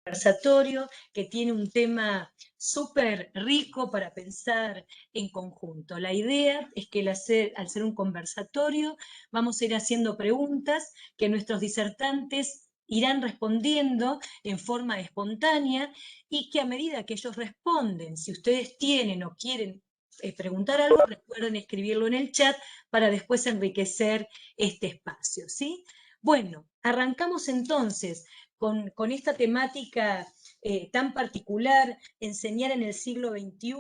conversatorio que tiene un tema súper rico para pensar en conjunto. La idea es que al ser un conversatorio vamos a ir haciendo preguntas que nuestros disertantes irán respondiendo en forma espontánea y que a medida que ellos responden, si ustedes tienen o quieren preguntar algo, recuerden escribirlo en el chat para después enriquecer este espacio, ¿sí? Bueno, arrancamos entonces con esta temática tan particular, enseñar en el siglo XXI,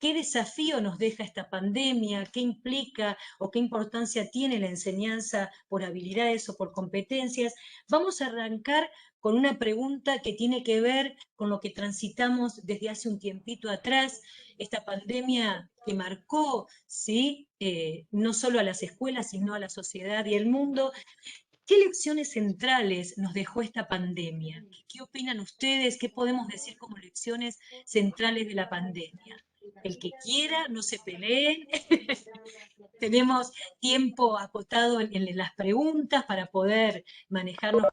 qué desafío nos deja esta pandemia, qué implica o qué importancia tiene la enseñanza por habilidades o por competencias. Vamos a arrancar con una pregunta que tiene que ver con lo que transitamos desde hace un tiempito atrás, esta pandemia que marcó, ¿sí? No solo a las escuelas, sino a la sociedad y el mundo. ¿Qué lecciones centrales nos dejó esta pandemia? ¿Qué opinan ustedes? ¿Qué podemos decir como lecciones centrales de la pandemia? El que quiera, no se peleen. Tenemos tiempo acotado en las preguntas para poder manejarnos,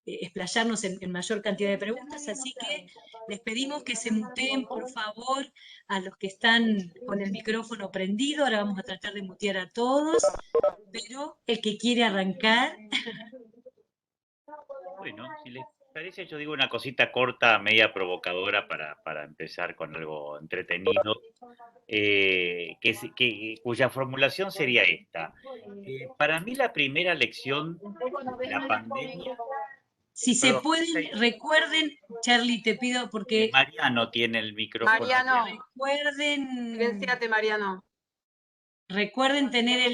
explayarnos en mayor cantidad de preguntas, así que les pedimos que se muteen, por favor, a los que están con el micrófono prendido. Ahora vamos a tratar de mutear a todos, pero el que quiere arrancar. Bueno, si les parece, yo digo una cosita corta, media provocadora para empezar con algo entretenido, cuya formulación sería esta. Para mí la primera lección de la pandemia, Si se perdón, pueden, recuerden, Charlie, te pido porque Mariano tiene el micrófono Mariano, abierto. recuerden, silenciate, Mariano. recuerden tener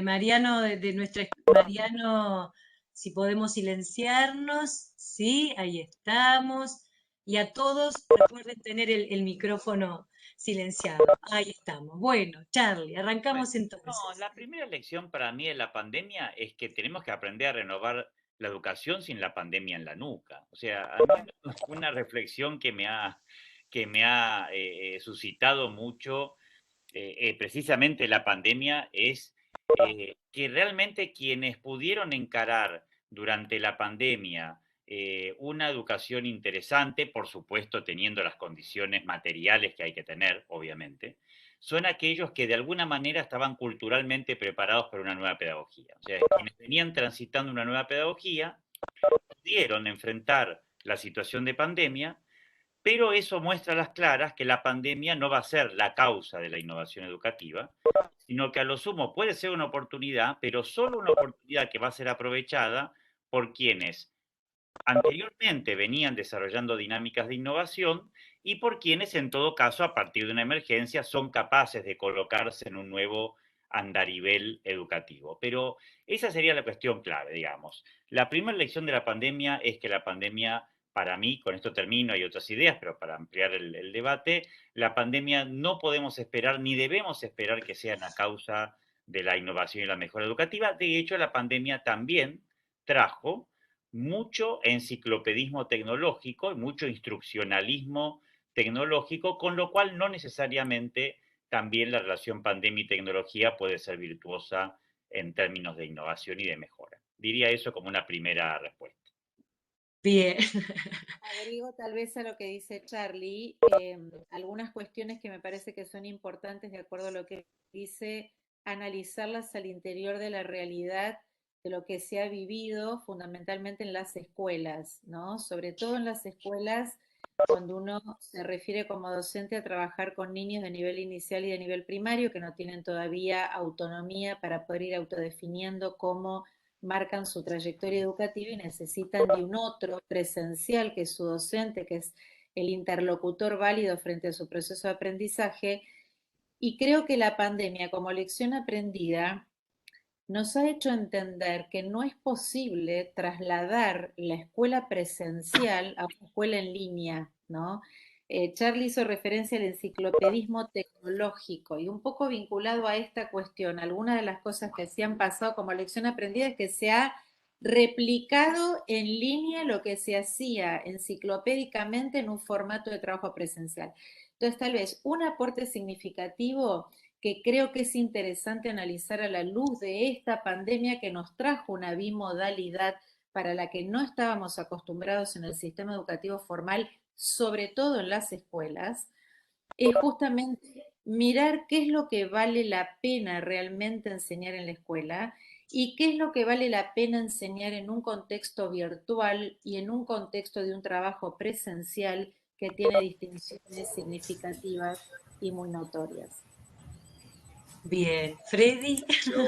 Mariano de nuestra Mariano, si podemos silenciarnos, sí, ahí estamos. Y a todos recuerden tener el micrófono silenciado. Ahí estamos. Bueno, Charlie, Bueno, arrancamos no, entonces. la primera lección para mí de la pandemia es que tenemos que aprender a renovar la educación sin la pandemia en la nuca. O sea, a mí una reflexión que me ha suscitado mucho precisamente la pandemia es que realmente quienes pudieron encarar durante la pandemia una educación interesante, por supuesto teniendo las condiciones materiales que hay que tener, obviamente, son aquellos que de alguna manera estaban culturalmente preparados para una nueva pedagogía. O sea, quienes venían transitando una nueva pedagogía pudieron enfrentar la situación de pandemia, pero eso muestra a las claras que la pandemia no va a ser la causa de la innovación educativa, sino que a lo sumo puede ser una oportunidad, pero solo una oportunidad que va a ser aprovechada por quienes anteriormente venían desarrollando dinámicas de innovación y por quienes, en todo caso, a partir de una emergencia, son capaces de colocarse en un nuevo andarivel educativo. Pero esa sería la cuestión clave, digamos. La primera lección de la pandemia es que la pandemia, para mí, con esto termino, hay otras ideas, pero para ampliar el debate, la pandemia no podemos esperar ni debemos esperar que sea la causa de la innovación y la mejora educativa. De hecho, la pandemia también trajo mucho enciclopedismo tecnológico y mucho instruccionalismo tecnológico, con lo cual no necesariamente también la relación pandemia y tecnología puede ser virtuosa en términos de innovación y de mejora. Diría eso como una primera respuesta. Bien. Agrego tal vez a lo que dice Charlie, algunas cuestiones que me parece que son importantes de acuerdo a lo que dice, analizarlas al interior de la realidad de lo que se ha vivido fundamentalmente en las escuelas, ¿no? Sobre todo en las escuelas, cuando uno se refiere como docente a trabajar con niños de nivel inicial y de nivel primario que no tienen todavía autonomía para poder ir autodefiniendo cómo marcan su trayectoria educativa y necesitan de un otro presencial que es su docente, que es el interlocutor válido frente a su proceso de aprendizaje. Y creo que la pandemia como lección aprendida nos ha hecho entender que no es posible trasladar la escuela presencial a una escuela en línea, ¿no? Charlie hizo referencia al enciclopedismo tecnológico y un poco vinculado a esta cuestión, algunas de las cosas que se han pasado como lección aprendida es que se ha replicado en línea lo que se hacía enciclopédicamente en un formato de trabajo presencial. Entonces, tal vez un aporte significativo que creo que es interesante analizar a la luz de esta pandemia que nos trajo una bimodalidad para la que no estábamos acostumbrados en el sistema educativo formal, sobre todo en las escuelas, es justamente mirar qué es lo que vale la pena realmente enseñar en la escuela y qué es lo que vale la pena enseñar en un contexto virtual y en un contexto de un trabajo presencial que tiene distinciones significativas y muy notorias. Bien, Freddy. Yo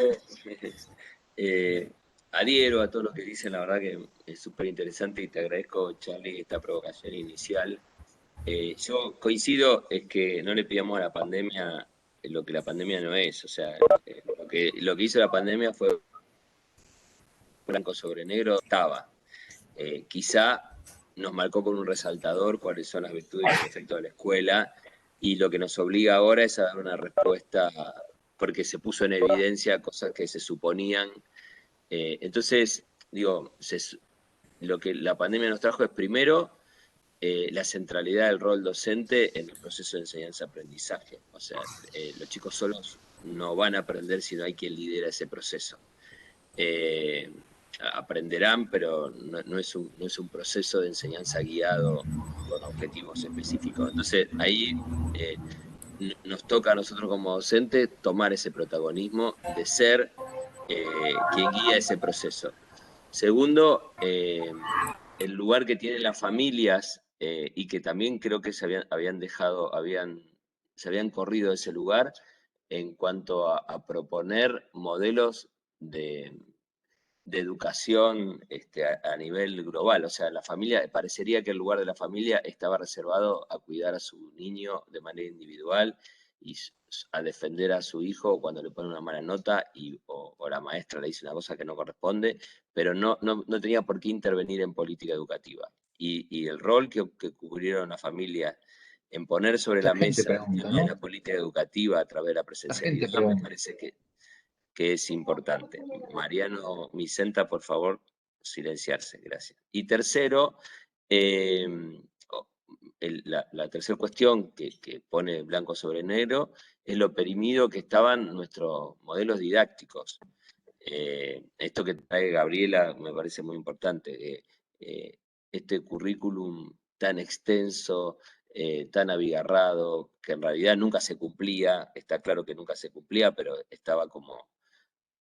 eh, adhiero a todo lo que dicen, la verdad que es súper interesante y te agradezco, Charlie, esta provocación inicial. Yo coincido, es que no le pidamos a la pandemia lo que la pandemia no es, o sea, lo que hizo la pandemia fue blanco sobre negro, estaba. Quizá nos marcó con un resaltador cuáles son las virtudes y los defectos de la escuela, y lo que nos obliga ahora es a dar una respuesta, porque se puso en evidencia cosas que se suponían. Entonces, digo, lo que la pandemia nos trajo es primero la centralidad del rol docente en el proceso de enseñanza-aprendizaje. O sea, los chicos solos no van a aprender si no hay quien lidera ese proceso. Aprenderán, pero no es un proceso de enseñanza guiado con objetivos específicos. Entonces, ahí nos toca a nosotros como docentes tomar ese protagonismo de ser quien guía ese proceso. Segundo, el lugar que tienen las familias y que también creo que se habían corrido de ese lugar en cuanto a proponer modelos de educación a nivel global. O sea, la familia, parecería que el lugar de la familia estaba reservado a cuidar a su niño de manera individual y a defender a su hijo cuando le pone una mala nota o la maestra le dice una cosa que no corresponde, pero no tenía por qué intervenir en política educativa. Y el rol que cubrieron las familias en poner sobre la mesa Pregunta, la ¿no? política educativa a través de la La gente presencialidad, me pregunta. parece que es importante. Mariano Micenta, por favor, silenciarse, gracias. Y tercero, la tercera cuestión que pone blanco sobre negro es lo perimido que estaban nuestros modelos didácticos. Esto que trae Gabriela me parece muy importante. Este currículum tan extenso, tan abigarrado, que en realidad nunca se cumplía, está claro que nunca se cumplía, pero estaba como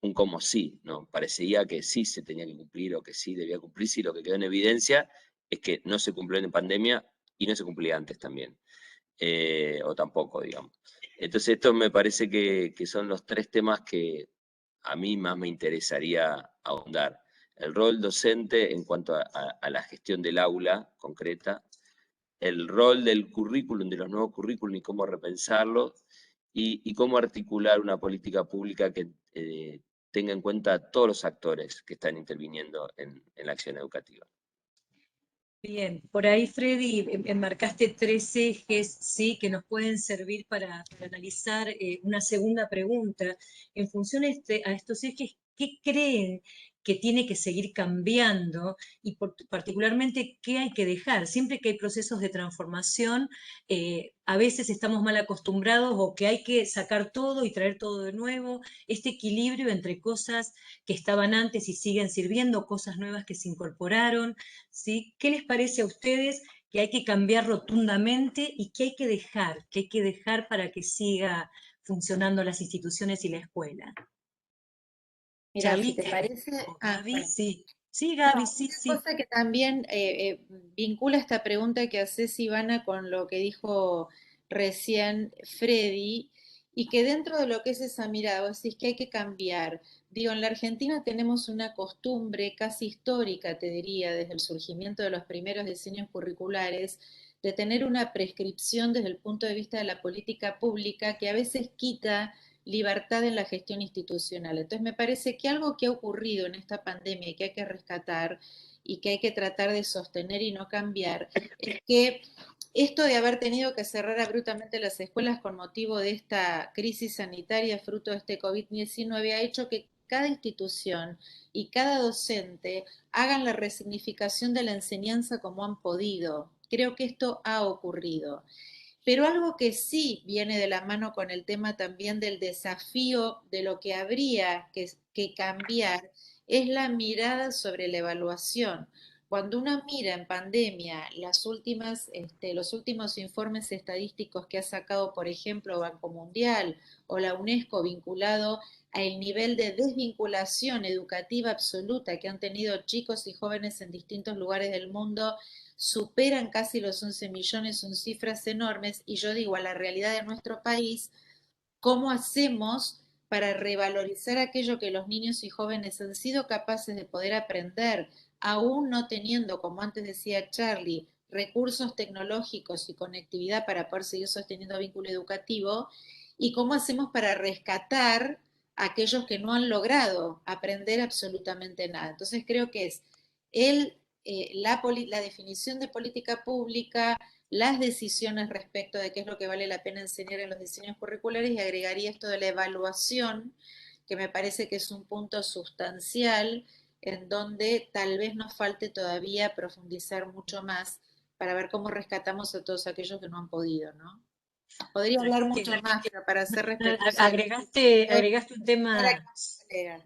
un como sí, ¿no? Parecía que sí se tenía que cumplir o que sí debía cumplirse, y lo que quedó en evidencia es que no se cumplió en pandemia y no se cumplía antes también, o tampoco, digamos. Entonces, esto me parece que son los tres temas que a mí más me interesaría ahondar. El rol docente en cuanto a la gestión del aula concreta, el rol del currículum, de los nuevos currículum y cómo repensarlo, y cómo articular una política pública que tenga en cuenta a todos los actores que están interviniendo en la acción educativa. Bien, por ahí, Freddy, enmarcaste tres ejes, sí, que nos pueden servir para analizar una segunda pregunta. En función a estos ejes, ¿qué creen que tiene que seguir cambiando y particularmente qué hay que dejar? Siempre que hay procesos de transformación, a veces estamos mal acostumbrados o que hay que sacar todo y traer todo de nuevo. Este equilibrio entre cosas que estaban antes y siguen sirviendo, cosas nuevas que se incorporaron. ¿Sí? ¿Qué les parece a ustedes que hay que cambiar rotundamente y qué hay que dejar? ¿Qué hay que dejar para que siga funcionando las instituciones y la escuela? Mira, si Charlie, te parece, o Gaby, bueno, sí. Sí, no, Gaby, sí, una sí. cosa que también vincula esta pregunta que haces, Ivana, con lo que dijo recién Freddy, y que dentro de lo que es esa mirada, vos decís que hay que cambiar. Digo, en la Argentina tenemos una costumbre casi histórica, te diría, desde el surgimiento de los primeros diseños curriculares, de tener una prescripción desde el punto de vista de la política pública que a veces quita libertad en la gestión institucional. Entonces, me parece que algo que ha ocurrido en esta pandemia y que hay que rescatar y que hay que tratar de sostener y no cambiar, es que esto de haber tenido que cerrar abruptamente las escuelas con motivo de esta crisis sanitaria fruto de este COVID-19 ha hecho que cada institución y cada docente hagan la resignificación de la enseñanza como han podido. Creo que esto ha ocurrido. Pero algo que sí viene de la mano con el tema también del desafío de lo que habría que cambiar es la mirada sobre la evaluación. Cuando uno mira en pandemia los últimos informes estadísticos que ha sacado, por ejemplo, Banco Mundial o la UNESCO vinculado al nivel de desvinculación educativa absoluta que han tenido chicos y jóvenes en distintos lugares del mundo, superan casi los 11 millones, son cifras enormes, y yo digo, a la realidad de nuestro país, ¿cómo hacemos para revalorizar aquello que los niños y jóvenes han sido capaces de poder aprender, aún no teniendo, como antes decía Charlie, recursos tecnológicos y conectividad para poder seguir sosteniendo vínculo educativo? ¿Y cómo hacemos para rescatar a aquellos que no han logrado aprender absolutamente nada? Entonces creo que es el, la definición de política pública, las decisiones respecto de qué es lo que vale la pena enseñar en los diseños curriculares, y agregaría esto de la evaluación, que me parece que es un punto sustancial en donde tal vez nos falte todavía profundizar mucho más para ver cómo rescatamos a todos aquellos que no han podido, ¿no? Podría hablar mucho más, pero para ser respetuosa agregaste un tema colega.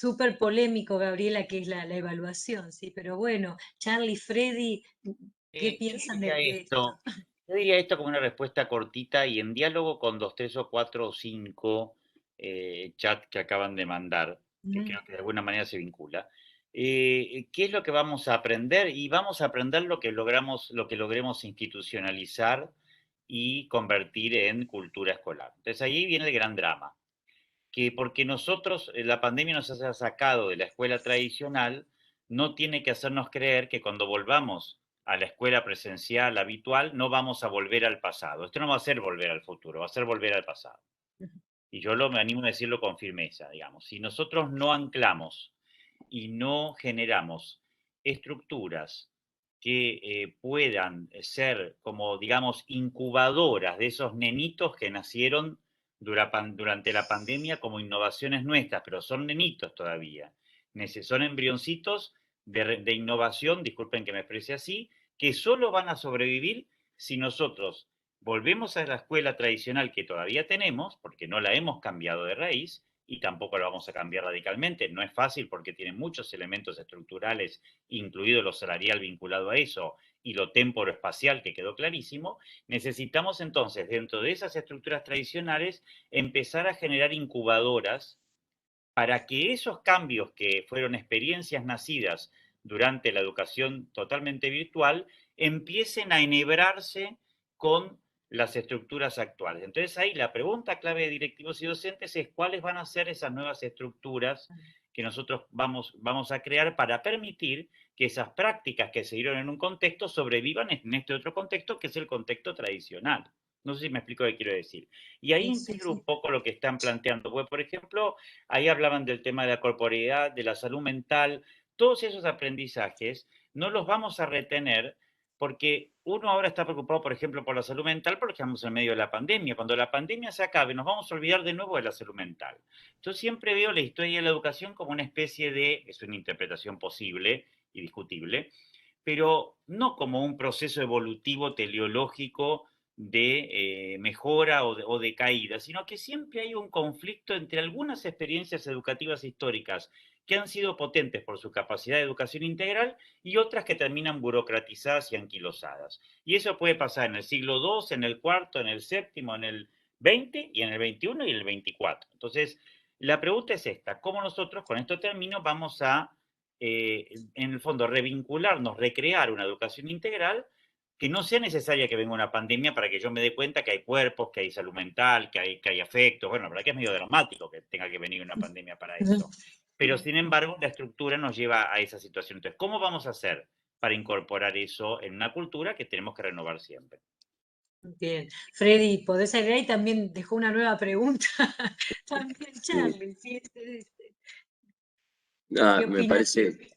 súper polémico, Gabriela, que es la evaluación, ¿sí? Pero bueno, Charlie, Freddy, ¿qué piensan de esto? Yo diría esto como una respuesta cortita y en diálogo con 2, 3 o 4 o 5 chats que acaban de mandar, que creo que de alguna manera se vincula. ¿Qué es lo que vamos a aprender? Y vamos a aprender lo que logremos institucionalizar y convertir en cultura escolar. Entonces ahí viene el gran drama, que porque nosotros, la pandemia nos ha sacado de la escuela tradicional, no tiene que hacernos creer que cuando volvamos a la escuela presencial habitual no vamos a volver al pasado. Esto no va a ser volver al futuro, va a ser volver al pasado. Y yo me animo a decirlo con firmeza, digamos. Si nosotros no anclamos y no generamos estructuras que puedan ser como, digamos, incubadoras de esos nenitos que nacieron durante la pandemia como innovaciones nuestras, pero son nenitos todavía. Son embrioncitos de innovación, disculpen que me exprese así, que solo van a sobrevivir si nosotros volvemos a la escuela tradicional que todavía tenemos, porque no la hemos cambiado de raíz, y tampoco la vamos a cambiar radicalmente. No es fácil porque tiene muchos elementos estructurales, incluido lo salarial vinculado a eso y lo temporoespacial que quedó clarísimo. Necesitamos entonces, dentro de esas estructuras tradicionales, empezar a generar incubadoras para que esos cambios que fueron experiencias nacidas durante la educación totalmente virtual empiecen a enhebrarse con las estructuras actuales. Entonces ahí la pregunta clave de directivos y docentes es cuáles van a ser esas nuevas estructuras que nosotros vamos a crear para permitir que esas prácticas que se dieron en un contexto sobrevivan en este otro contexto que es el contexto tradicional. No sé si me explico qué quiero decir. Y ahí integro un poco lo que están planteando. Porque, por ejemplo, ahí hablaban del tema de la corporeidad, de la salud mental. Todos esos aprendizajes no los vamos a retener porque uno ahora está preocupado, por ejemplo, por la salud mental porque estamos en medio de la pandemia. Cuando la pandemia se acabe, nos vamos a olvidar de nuevo de la salud mental. Yo siempre veo la historia de la educación como una especie de, es una interpretación posible y discutible, pero no como un proceso evolutivo teleológico de mejora o de caída, sino que siempre hay un conflicto entre algunas experiencias educativas históricas que han sido potentes por su capacidad de educación integral y otras que terminan burocratizadas y anquilosadas. Y eso puede pasar en el siglo II, en el IV, en el VII, en el XX y en el XXI y en el XXIV. Entonces, la pregunta es esta, ¿cómo nosotros, con esto termino, vamos a, en el fondo, revincularnos, recrear una educación integral que no sea necesaria que venga una pandemia para que yo me dé cuenta que hay cuerpos, que hay salud mental, que hay afectos? Bueno, la verdad que es medio dramático que tenga que venir una pandemia para eso. Pero, sin embargo, la estructura nos lleva a esa situación. Entonces, ¿cómo vamos a hacer para incorporar eso en una cultura que tenemos que renovar siempre? Bien. Freddy, podés agregar, y también dejó una nueva pregunta. También Charlie, ¿sí? ¿Qué Me opinas? parece,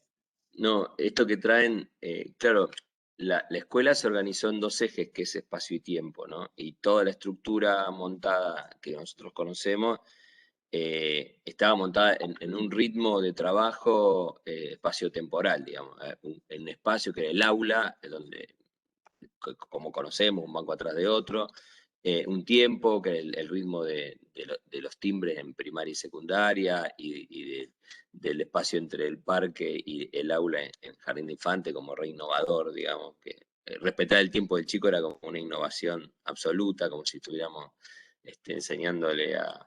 no, esto que traen, claro, la escuela se organizó en dos ejes, que es espacio y tiempo, ¿no? Y toda la estructura montada que nosotros conocemos estaba montada en un ritmo de trabajo espacio-temporal, digamos, en un espacio que era el aula, donde, como conocemos, un banco atrás de otro, un tiempo, que el ritmo de los timbres en primaria y secundaria del espacio entre el parque y el aula en jardín de infante como re innovador, digamos, que respetar el tiempo del chico era como una innovación absoluta, como si estuviéramos enseñándole a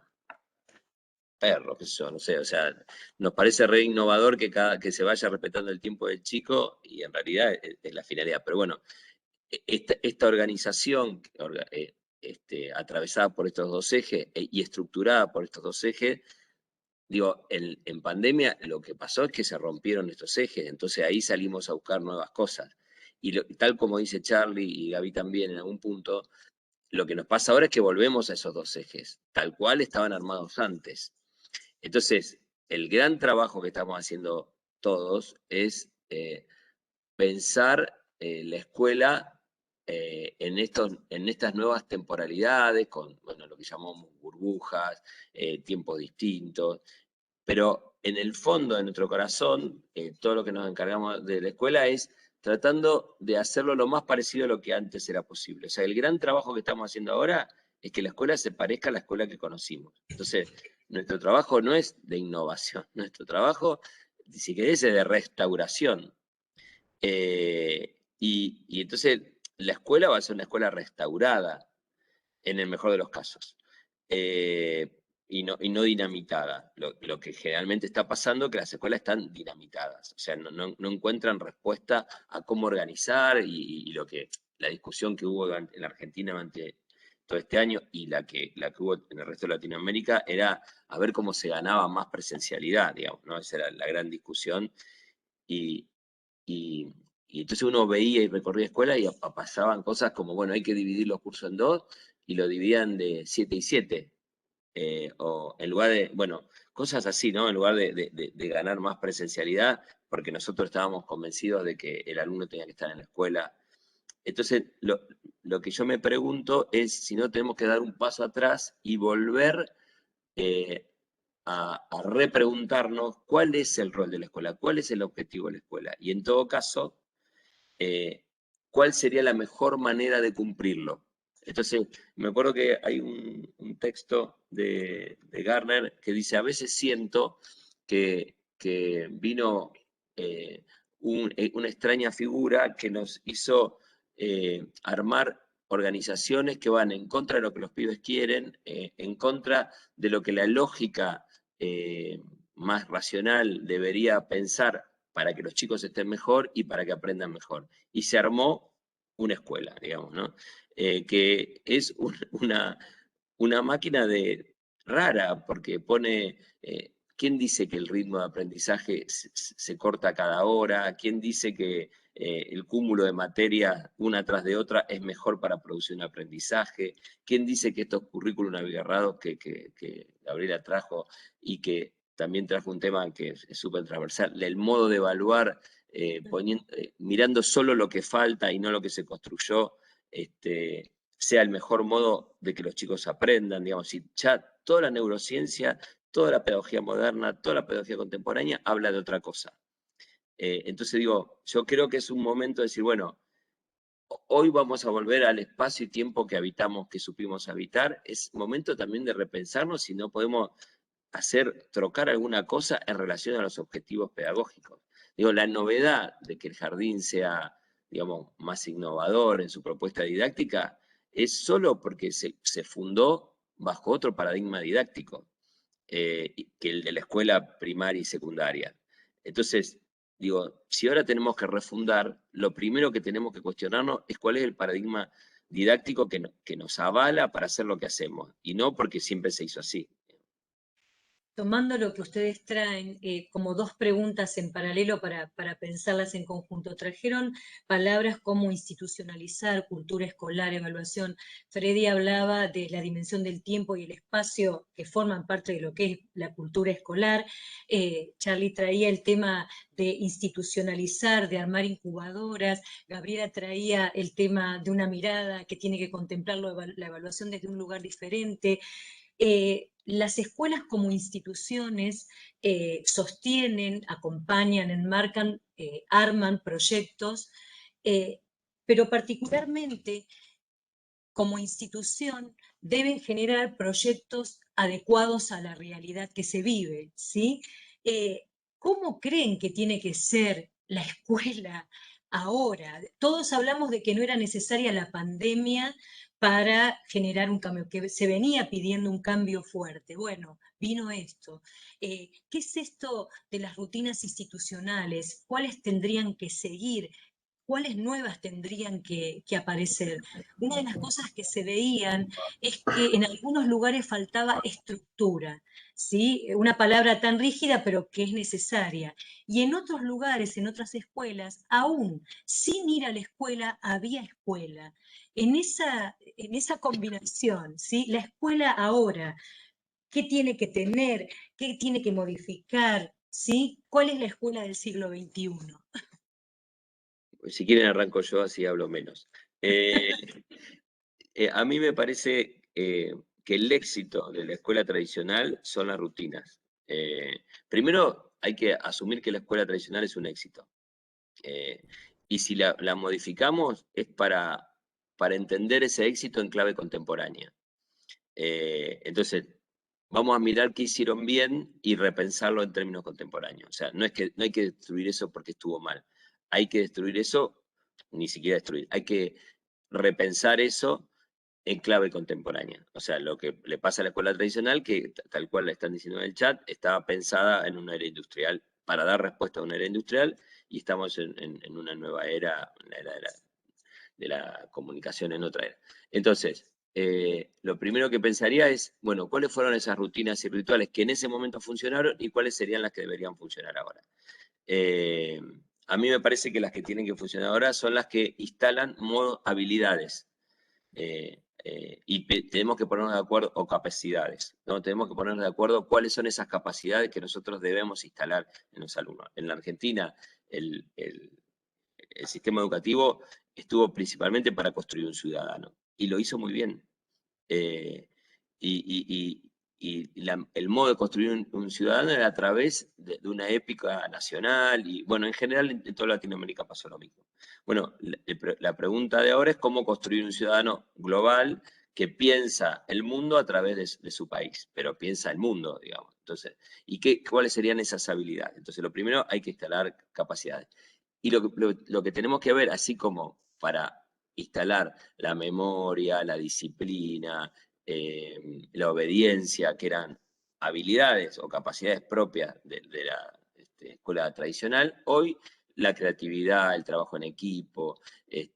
perros, qué sé yo, no sé, o sea, nos parece re innovador que se vaya respetando el tiempo del chico y en realidad es la finalidad, pero bueno, esta organización atravesada por estos dos ejes y estructurada por estos dos ejes, digo, en pandemia lo que pasó es que se rompieron estos ejes, entonces ahí salimos a buscar nuevas cosas. Y tal como dice Charlie y Gaby también en algún punto, lo que nos pasa ahora es que volvemos a esos dos ejes, tal cual estaban armados antes. Entonces, el gran trabajo que estamos haciendo todos es pensar la escuela en estas nuevas temporalidades, con bueno, lo que llamamos burbujas, tiempos distintos, pero en el fondo de nuestro corazón, todo lo que nos encargamos de la escuela es tratando de hacerlo lo más parecido a lo que antes era posible. O sea, el gran trabajo que estamos haciendo ahora es que la escuela se parezca a la escuela que conocimos. Entonces, nuestro trabajo no es de innovación, nuestro trabajo, si querés, es de restauración. Y entonces la escuela va a ser una escuela restaurada, en el mejor de los casos, y no dinamitada. Lo que generalmente está pasando es que las escuelas están dinamitadas, o sea, no encuentran respuesta a cómo organizar y la discusión que hubo en la Argentina durante todo este año y la que hubo en el resto de Latinoamérica era a ver cómo se ganaba más presencialidad, digamos, ¿no? Esa era la gran discusión. Y, y, y entonces uno veía y recorría escuelas y pasaban cosas como, bueno, hay que dividir los cursos en dos y lo dividían de 7 y 7. O en lugar de, bueno, cosas así, ¿no? En lugar de ganar más presencialidad, porque nosotros estábamos convencidos de que el alumno tenía que estar en la escuela. Entonces, lo que yo me pregunto es si no tenemos que dar un paso atrás y volver eh, a repreguntarnos cuál es el rol de la escuela, cuál es el objetivo de la escuela. Y en todo caso, cuál sería la mejor manera de cumplirlo. Entonces, me acuerdo que hay un texto de Gardner que dice, a veces siento que vino una extraña figura que nos hizo armar organizaciones que van en contra de lo que los pibes quieren, en contra de lo que la lógica más racional debería pensar para que los chicos estén mejor y para que aprendan mejor. Y se armó una escuela, digamos, ¿no? Que es una máquina rara, porque pone, ¿quién dice que el ritmo de aprendizaje se corta cada hora? ¿Quién dice que el cúmulo de materias una tras de otra es mejor para producir un aprendizaje? ¿Quién dice que estos currículum abigarrados que Gabriela trajo y que también trajo un tema que es súper transversal, el modo de evaluar, mirando solo lo que falta y no lo que se construyó, sea el mejor modo de que los chicos aprendan, digamos, si ya toda la neurociencia, toda la pedagogía moderna, toda la pedagogía contemporánea habla de otra cosa. Entonces digo, yo creo que es un momento de decir, bueno, hoy vamos a volver al espacio y tiempo que habitamos, que supimos habitar, es momento también de repensarnos si no podemos trocar alguna cosa en relación a los objetivos pedagógicos. Digo, la novedad de que el jardín sea, digamos, más innovador en su propuesta didáctica es solo porque se fundó bajo otro paradigma didáctico que el de la escuela primaria y secundaria. Entonces, digo, si ahora tenemos que refundar, lo primero que tenemos que cuestionarnos es cuál es el paradigma didáctico que nos avala para hacer lo que hacemos, y no porque siempre se hizo así. Tomando lo que ustedes traen como dos preguntas en paralelo para pensarlas en conjunto. Trajeron palabras como institucionalizar, cultura escolar, evaluación. Freddy hablaba de la dimensión del tiempo y el espacio que forman parte de lo que es la cultura escolar. Charlie traía el tema de institucionalizar, de armar incubadoras. Gabriela traía el tema de una mirada que tiene que contemplar la evaluación desde un lugar diferente. Las escuelas como instituciones sostienen, acompañan, enmarcan, arman proyectos, pero particularmente como institución deben generar proyectos adecuados a la realidad que se vive, ¿sí? ¿Cómo creen que tiene que ser la escuela ahora? Todos hablamos de que no era necesaria la pandemia para generar un cambio, que se venía pidiendo un cambio fuerte. Bueno, vino esto. ¿Qué es esto de las rutinas institucionales? ¿Cuáles tendrían que seguir? ¿Cuáles nuevas tendrían que aparecer? Una de las cosas que se veían es que en algunos lugares faltaba estructura, ¿sí? Una palabra tan rígida, pero que es necesaria. Y en otros lugares, en otras escuelas, aún sin ir a la escuela, había escuela. En esa combinación, ¿sí? La escuela ahora, ¿qué tiene que tener? ¿Qué tiene que modificar? ¿Sí? ¿Cuál es la escuela del siglo XXI? Si quieren arranco yo, así hablo menos. Eh, a mí me parece que el éxito de la escuela tradicional son las rutinas. Primero hay que asumir que la escuela tradicional es un éxito. Y si la modificamos es para entender ese éxito en clave contemporánea. Entonces, vamos a mirar qué hicieron bien y repensarlo en términos contemporáneos. O sea, no hay que destruir eso porque estuvo mal. Hay que destruir eso, ni siquiera destruir, hay que repensar eso en clave contemporánea. O sea, lo que le pasa a la escuela tradicional, que tal cual le están diciendo en el chat, estaba pensada en una era industrial, para dar respuesta a una era industrial, y estamos en una nueva era, la era de la comunicación en otra era. Entonces, lo primero que pensaría es, bueno, ¿cuáles fueron esas rutinas y rituales que en ese momento funcionaron y cuáles serían las que deberían funcionar ahora? A mí me parece que las que tienen que funcionar ahora son las que instalan habilidades. Y tenemos que ponernos de acuerdo, o capacidades, ¿no? Tenemos que ponernos de acuerdo cuáles son esas capacidades que nosotros debemos instalar en los alumnos. En la Argentina, el sistema educativo estuvo principalmente para construir un ciudadano, y lo hizo muy bien. El modo de construir un ciudadano era a través de una épica nacional, y bueno, en general en toda Latinoamérica pasó lo mismo. Bueno, la pregunta de ahora es cómo construir un ciudadano global que piensa el mundo a través de su país, pero piensa el mundo, digamos. Entonces, ¿cuáles serían esas habilidades? Entonces, lo primero, hay que instalar capacidades. Y lo que tenemos que ver, así como para instalar la memoria, la disciplina, la obediencia, que eran habilidades o capacidades propias de la escuela tradicional, hoy la creatividad, el trabajo en equipo,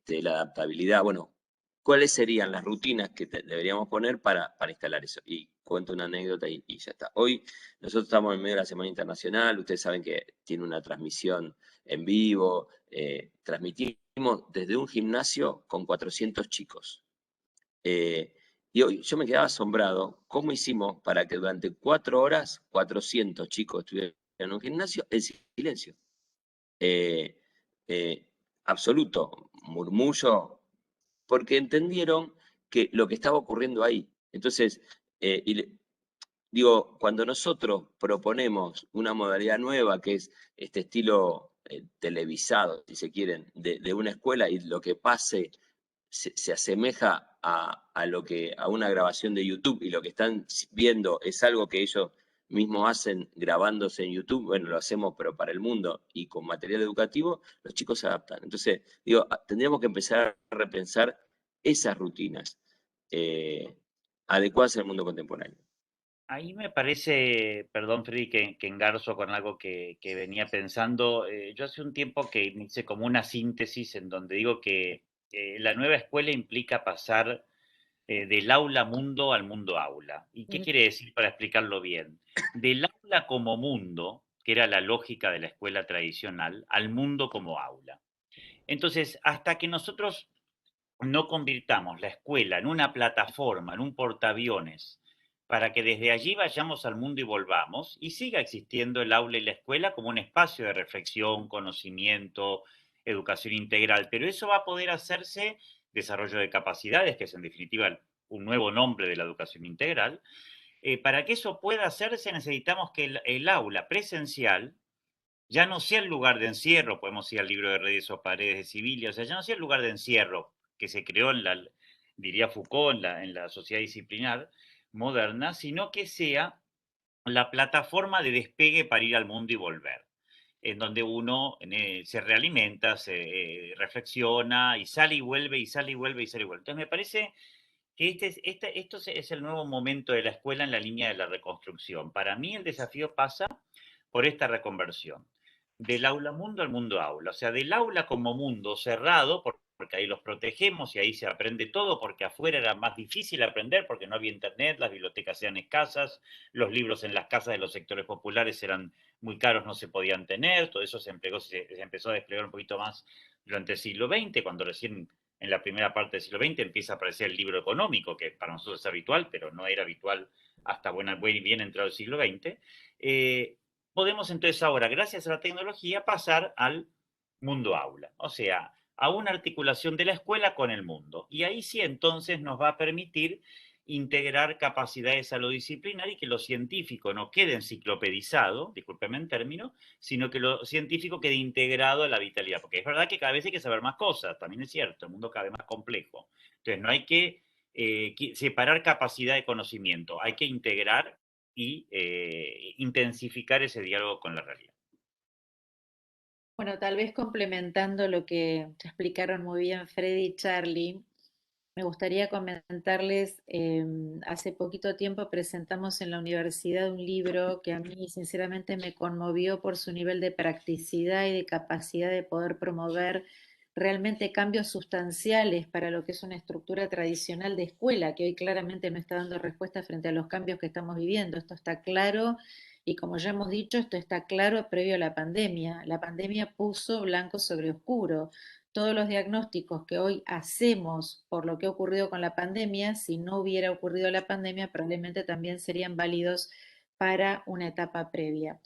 la adaptabilidad, bueno, ¿cuáles serían las rutinas que deberíamos poner para instalar eso? Y cuento una anécdota y ya está. Hoy nosotros estamos en medio de la Semana Internacional, ustedes saben que tiene una transmisión en vivo, transmitimos desde un gimnasio con 400 chicos. Y hoy yo me quedaba asombrado cómo hicimos para que durante 4 horas 400 chicos estuvieran en un gimnasio en silencio. Eh, eh, absoluto, murmullo, porque entendieron que lo que estaba ocurriendo ahí. Entonces, digo, cuando nosotros proponemos una modalidad nueva, que es este estilo televisado, si se quieren, de una escuela, y lo que pase se asemeja a una grabación de YouTube, y lo que están viendo es algo que ellos mismos hacen grabándose en YouTube, bueno, lo hacemos pero para el mundo y con material educativo, los chicos se adaptan. Entonces, digo, tendríamos que empezar a repensar esas rutinas adecuadas al mundo contemporáneo. Ahí me parece, perdón Freddy, que engarzo con algo que venía pensando. Yo hace un tiempo que me hice como una síntesis en donde digo que la nueva escuela implica pasar del aula mundo al mundo aula. ¿Y qué quiere decir para explicarlo bien? Del aula como mundo, que era la lógica de la escuela tradicional, al mundo como aula. Entonces, hasta que nosotros no convirtamos la escuela en una plataforma, en un portaaviones, para que desde allí vayamos al mundo y volvamos, y siga existiendo el aula y la escuela como un espacio de reflexión, conocimiento, educación integral, pero eso va a poder hacerse desarrollo de capacidades, que es en definitiva un nuevo nombre de la educación integral. Para que eso pueda hacerse necesitamos que el aula presencial ya no sea el lugar de encierro, podemos ir al libro de redes o paredes de Sibilia, o sea, ya no sea el lugar de encierro que se creó diría Foucault en la sociedad disciplinar moderna, sino que sea la plataforma de despegue para ir al mundo y volver, en donde uno se realimenta, se reflexiona y sale y vuelve y sale y vuelve y sale y vuelve. Entonces me parece que esto es el nuevo momento de la escuela en la línea de la reconstrucción. Para mí el desafío pasa por esta reconversión, del aula mundo al mundo aula, o sea, del aula como mundo cerrado, porque ahí los protegemos y ahí se aprende todo, porque afuera era más difícil aprender, porque no había internet, las bibliotecas eran escasas, los libros en las casas de los sectores populares eran muy caros, no se podían tener, todo eso se empezó a desplegar un poquito más durante el siglo XX, cuando recién en la primera parte del siglo XX empieza a aparecer el libro económico, que para nosotros es habitual, pero no era habitual hasta bien entrado el siglo XX. Podemos entonces ahora, gracias a la tecnología, pasar al mundo aula, o sea, a una articulación de la escuela con el mundo. Y ahí sí entonces nos va a permitir integrar capacidades a lo disciplinar y que lo científico no quede enciclopedizado, discúlpeme el término, sino que lo científico quede integrado a la vitalidad. Porque es verdad que cada vez hay que saber más cosas, también es cierto, el mundo cada vez más complejo. Entonces no hay que separar capacidad de conocimiento, hay que integrar y intensificar ese diálogo con la realidad. Bueno, tal vez complementando lo que te explicaron muy bien Freddy y Charlie, me gustaría comentarles, hace poquito tiempo presentamos en la universidad un libro que a mí sinceramente me conmovió por su nivel de practicidad y de capacidad de poder promover realmente cambios sustanciales para lo que es una estructura tradicional de escuela, que hoy claramente no está dando respuesta frente a los cambios que estamos viviendo. Esto está claro y como ya hemos dicho, esto está claro previo a la pandemia. La pandemia puso blanco sobre oscuro. Todos los diagnósticos que hoy hacemos por lo que ha ocurrido con la pandemia, si no hubiera ocurrido la pandemia, probablemente también serían válidos para una etapa previa.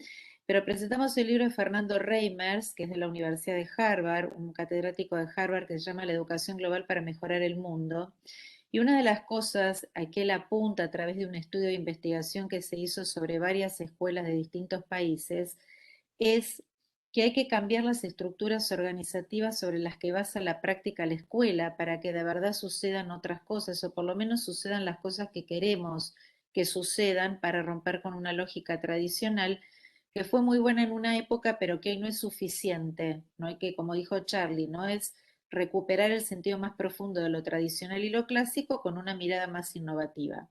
Pero presentamos el libro de Fernando Reimers, que es de la Universidad de Harvard, un catedrático de Harvard que se llama La educación global para mejorar el mundo. Y una de las cosas a que él apunta a través de un estudio de investigación que se hizo sobre varias escuelas de distintos países es que hay que cambiar las estructuras organizativas sobre las que basa la práctica la escuela para que de verdad sucedan otras cosas, o por lo menos sucedan las cosas que queremos que sucedan para romper con una lógica tradicional que fue muy buena en una época, pero que hoy no es suficiente. No hay que, como dijo Charlie, no es recuperar el sentido más profundo de lo tradicional y lo clásico con una mirada más innovativa.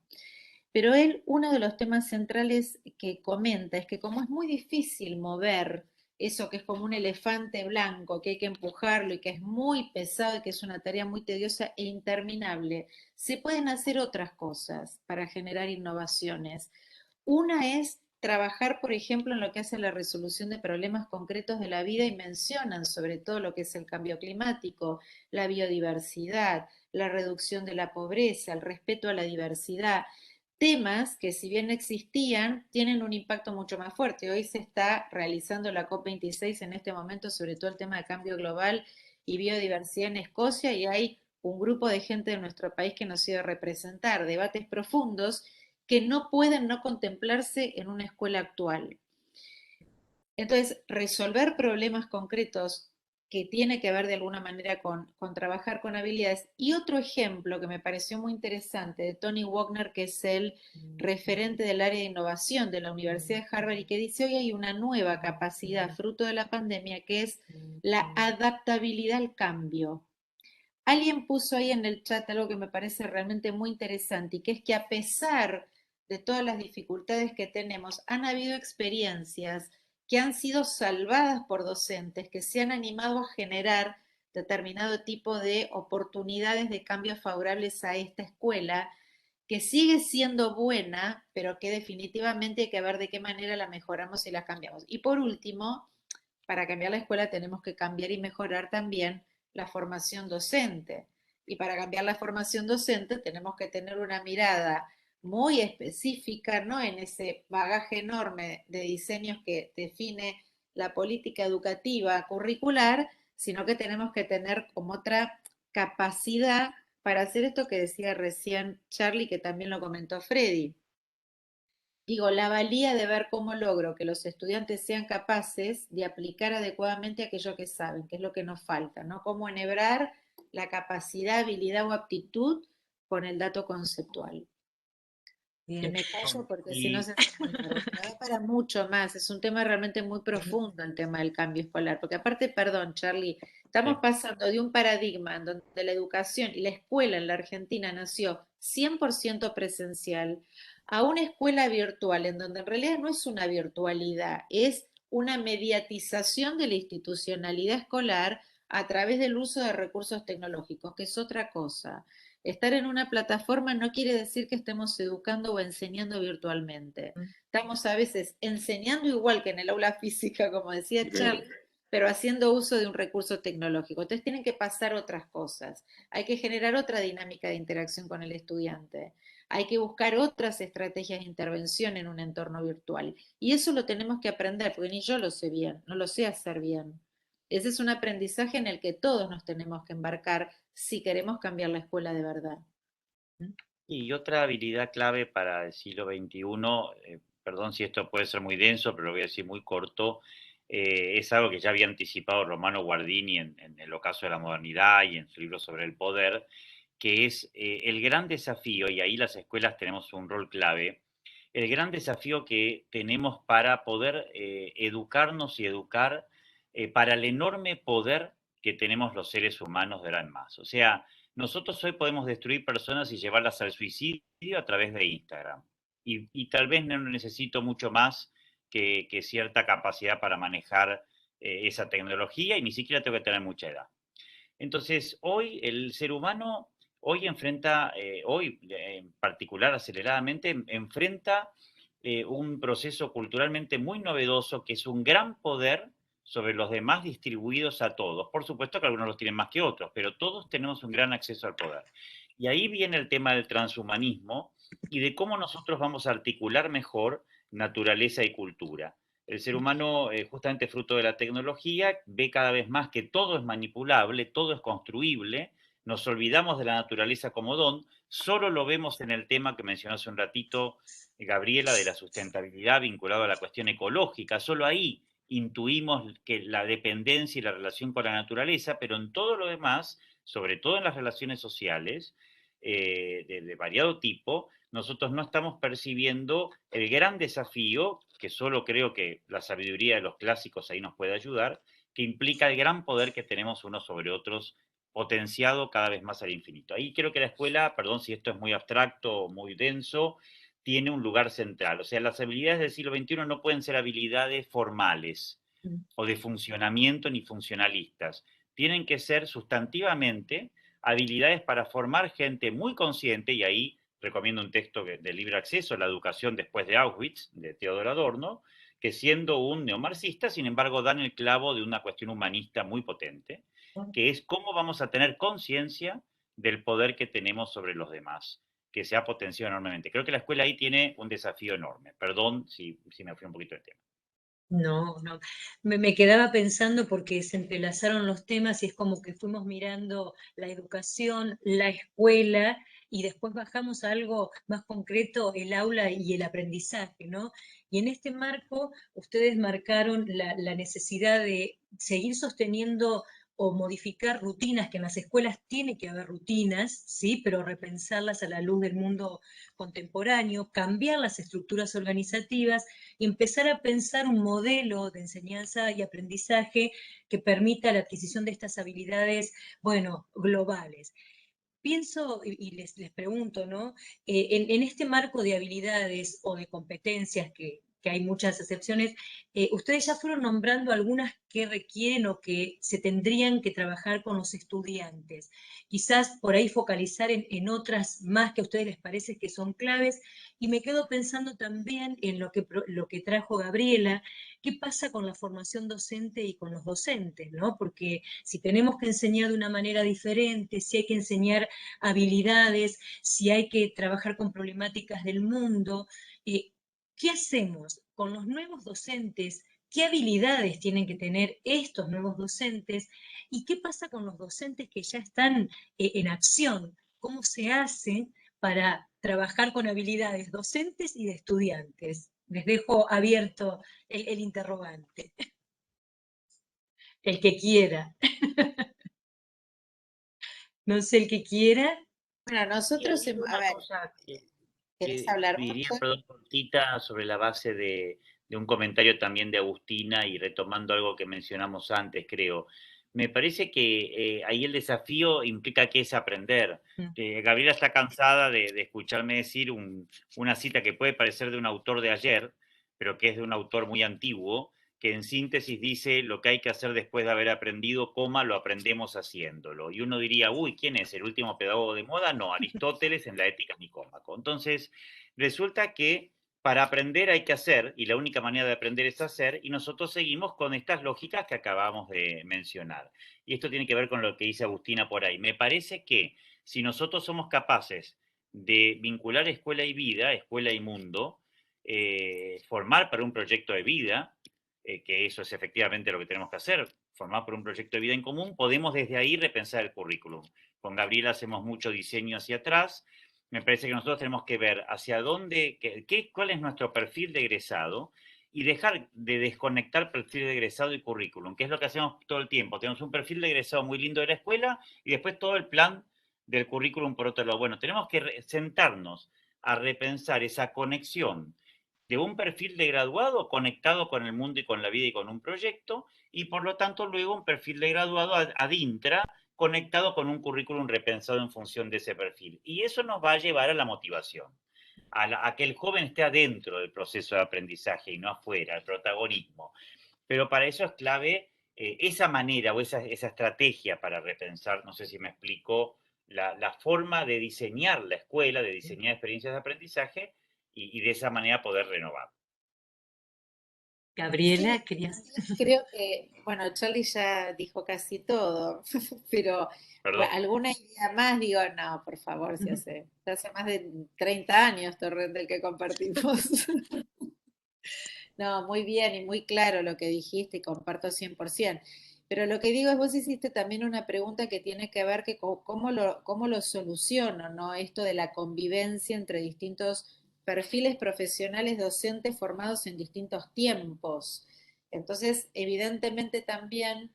Pero él, uno de los temas centrales que comenta es que como es muy difícil mover eso que es como un elefante blanco, que hay que empujarlo y que es muy pesado y que es una tarea muy tediosa e interminable, se pueden hacer otras cosas para generar innovaciones. Una es trabajar, por ejemplo, en lo que hace la resolución de problemas concretos de la vida y mencionan sobre todo lo que es el cambio climático, la biodiversidad, la reducción de la pobreza, el respeto a la diversidad, temas que si bien existían, tienen un impacto mucho más fuerte. Hoy se está realizando la COP26 en este momento, sobre todo el tema de cambio global y biodiversidad en Escocia, y hay un grupo de gente de nuestro país que nos ha ido a representar, debates profundos que no pueden no contemplarse en una escuela actual. Entonces, resolver problemas concretos que tiene que ver de alguna manera con trabajar con habilidades. Y otro ejemplo que me pareció muy interesante de Tony Wagner, que es el referente del área de innovación de la Universidad de Harvard y que dice hoy hay una nueva capacidad fruto de la pandemia que es la adaptabilidad al cambio. Alguien puso ahí en el chat algo que me parece realmente muy interesante y que es que a pesar de todas las dificultades que tenemos, han habido experiencias que han sido salvadas por docentes que se han animado a generar determinado tipo de oportunidades de cambios favorables a esta escuela, que sigue siendo buena, pero que definitivamente hay que ver de qué manera la mejoramos y la cambiamos. Y por último, para cambiar la escuela tenemos que cambiar y mejorar también la formación docente. Y para cambiar la formación docente tenemos que tener una mirada muy específica, no en ese bagaje enorme de diseños que define la política educativa curricular, sino que tenemos que tener como otra capacidad para hacer esto que decía recién Charlie, que también lo comentó Freddy. Digo, la valía de ver cómo logro que los estudiantes sean capaces de aplicar adecuadamente aquello que saben, que es lo que nos falta, ¿no? Cómo enhebrar la capacidad, habilidad o aptitud con el dato conceptual. Que Bien. me callo porque si no Y se hace muy largo. Pero da para mucho más. Es un tema realmente muy profundo el tema del cambio escolar. Porque aparte, perdón, Charlie, estamos pasando de un paradigma en donde la educación y la escuela en la Argentina nació 100% presencial a una escuela virtual en donde en realidad no es una virtualidad, es una mediatización de la institucionalidad escolar a través del uso de recursos tecnológicos, que es otra cosa. Estar en una plataforma no quiere decir que estemos educando o enseñando virtualmente. Estamos a veces enseñando igual que en el aula física, como decía Charlie, pero haciendo uso de un recurso tecnológico. Entonces tienen que pasar otras cosas. Hay que generar otra dinámica de interacción con el estudiante. Hay que buscar otras estrategias de intervención en un entorno virtual. Y eso lo tenemos que aprender, porque ni yo lo sé bien, no lo sé hacer bien. Ese es un aprendizaje en el que todos nos tenemos que embarcar si queremos cambiar la escuela de verdad. Y otra habilidad clave para el siglo XXI, perdón si esto puede ser muy denso, pero lo voy a decir muy corto, es algo que ya había anticipado Romano Guardini en El ocaso de la modernidad y en su libro sobre el poder, que es el gran desafío, y ahí las escuelas tenemos un rol clave, el gran desafío que tenemos para poder educarnos y educar para el enorme poder que tenemos los seres humanos de ahora en más. O sea, nosotros hoy podemos destruir personas y llevarlas al suicidio a través de Instagram. Y tal vez no necesito mucho más que cierta capacidad para manejar esa tecnología y ni siquiera tengo que tener mucha edad. Entonces, hoy el ser humano, hoy enfrenta, hoy en particular aceleradamente, enfrenta un proceso culturalmente muy novedoso que es un gran poder sobre los demás distribuidos a todos. Por supuesto que algunos los tienen más que otros, pero todos tenemos un gran acceso al poder. Y ahí viene el tema del transhumanismo y de cómo nosotros vamos a articular mejor naturaleza y cultura. El ser humano, justamente fruto de la tecnología, ve cada vez más que todo es manipulable, todo es construible, nos olvidamos de la naturaleza como don, solo lo vemos en el tema que mencionó hace un ratito Gabriela, de la sustentabilidad vinculado a la cuestión ecológica, solo ahí intuimos que la dependencia y la relación con la naturaleza, pero en todo lo demás, sobre todo en las relaciones sociales, de variado tipo, nosotros no estamos percibiendo el gran desafío, que solo creo que la sabiduría de los clásicos ahí nos puede ayudar, que implica el gran poder que tenemos unos sobre otros, potenciado cada vez más al infinito. Ahí creo que la escuela, perdón si esto es muy abstracto o muy denso, tiene un lugar central. O sea, las habilidades del siglo XXI no pueden ser habilidades formales o de funcionamiento ni funcionalistas. Tienen que ser sustantivamente habilidades para formar gente muy consciente, y ahí recomiendo un texto de libre acceso, La educación después de Auschwitz, de Theodor Adorno, que siendo un neomarxista, sin embargo, dan el clavo de una cuestión humanista muy potente, que es cómo vamos a tener conciencia del poder que tenemos sobre los demás, que se ha potenciado enormemente. Creo que la escuela ahí tiene un desafío enorme. Perdón si me fui un poquito del tema. No, no. Me quedaba pensando porque se entrelazaron los temas y es como que fuimos mirando la educación, la escuela y después bajamos a algo más concreto, el aula y el aprendizaje, ¿no? Y en este marco, ustedes marcaron la necesidad de seguir sosteniendo o modificar rutinas, que en las escuelas tiene que haber rutinas, ¿sí? Pero repensarlas a la luz del mundo contemporáneo, cambiar las estructuras organizativas y empezar a pensar un modelo de enseñanza y aprendizaje que permita la adquisición de estas habilidades, bueno, globales. Pienso y les pregunto, ¿no? En este marco de habilidades o de competencias que hay muchas excepciones, ustedes ya fueron nombrando algunas que requieren o que se tendrían que trabajar con los estudiantes. Quizás por ahí focalizar en otras más que a ustedes les parece que son claves. Y me quedo pensando también en lo que trajo Gabriela, qué pasa con la formación docente y con los docentes, ¿no? Porque si tenemos que enseñar de una manera diferente, si hay que enseñar habilidades, si hay que trabajar con problemáticas del mundo. ¿Qué hacemos con los nuevos docentes? ¿Qué habilidades tienen que tener estos nuevos docentes? ¿Y qué pasa con los docentes que ya están en acción? ¿Cómo se hace para trabajar con habilidades docentes y de estudiantes? Les dejo abierto el interrogante. El que quiera. No sé, el que quiera. Bueno, Y nosotros, hay a una ver, cosa ¿querés que hablar diría, vos? perdón, cortita, sobre la base de un comentario también de Agustina y retomando algo que mencionamos antes, creo. Me parece que ahí el desafío implica que es aprender. Mm. Gabriela está cansada de escucharme decir una cita que puede parecer de un autor de ayer, pero que es de un autor muy antiguo, que en síntesis dice lo que hay que hacer después de haber aprendido, coma, lo aprendemos haciéndolo. Y uno diría, uy, ¿quién es? ¿El último pedagogo de moda? No, Aristóteles en la Ética Nicómaco. Entonces, resulta que para aprender hay que hacer, y la única manera de aprender es hacer, y nosotros seguimos con estas lógicas que acabamos de mencionar. Y esto tiene que ver con lo que dice Agustina por ahí. Me parece que si nosotros somos capaces de vincular escuela y vida, escuela y mundo, formar para un proyecto de vida, que eso es efectivamente lo que tenemos que hacer, formar por un proyecto de vida en común, podemos desde ahí repensar el currículum. Con Gabriela hacemos mucho diseño hacia atrás. Me parece que nosotros tenemos que ver hacia dónde, cuál es nuestro perfil de egresado y dejar de desconectar perfil de egresado y currículum, que es lo que hacemos todo el tiempo. Tenemos un perfil de egresado muy lindo de la escuela y después todo el plan del currículum por otro lado. Bueno, tenemos que sentarnos a repensar esa conexión de un perfil de graduado conectado con el mundo y con la vida y con un proyecto, y por lo tanto luego un perfil de graduado ad intra conectado con un currículum repensado en función de ese perfil. Y eso nos va a llevar a la motivación, a que el joven esté adentro del proceso de aprendizaje y no afuera, el protagonismo. Pero para eso es clave esa manera o esa estrategia para repensar, no sé si me explico, la forma de diseñar la escuela, de diseñar experiencias de aprendizaje y de esa manera poder renovar. Gabriela, Sí, querías. creo que, bueno, Charlie ya dijo casi todo, pero Perdón. alguna idea más, digo, no, por favor, ya hace más de 30 años, Torrent, del que compartimos. No, muy bien y muy claro lo que dijiste y comparto 100%. Pero lo que digo es, vos hiciste también una pregunta que tiene que ver que cómo lo soluciono, ¿no? Esto de la convivencia entre distintos perfiles profesionales docentes formados en distintos tiempos. Entonces, evidentemente también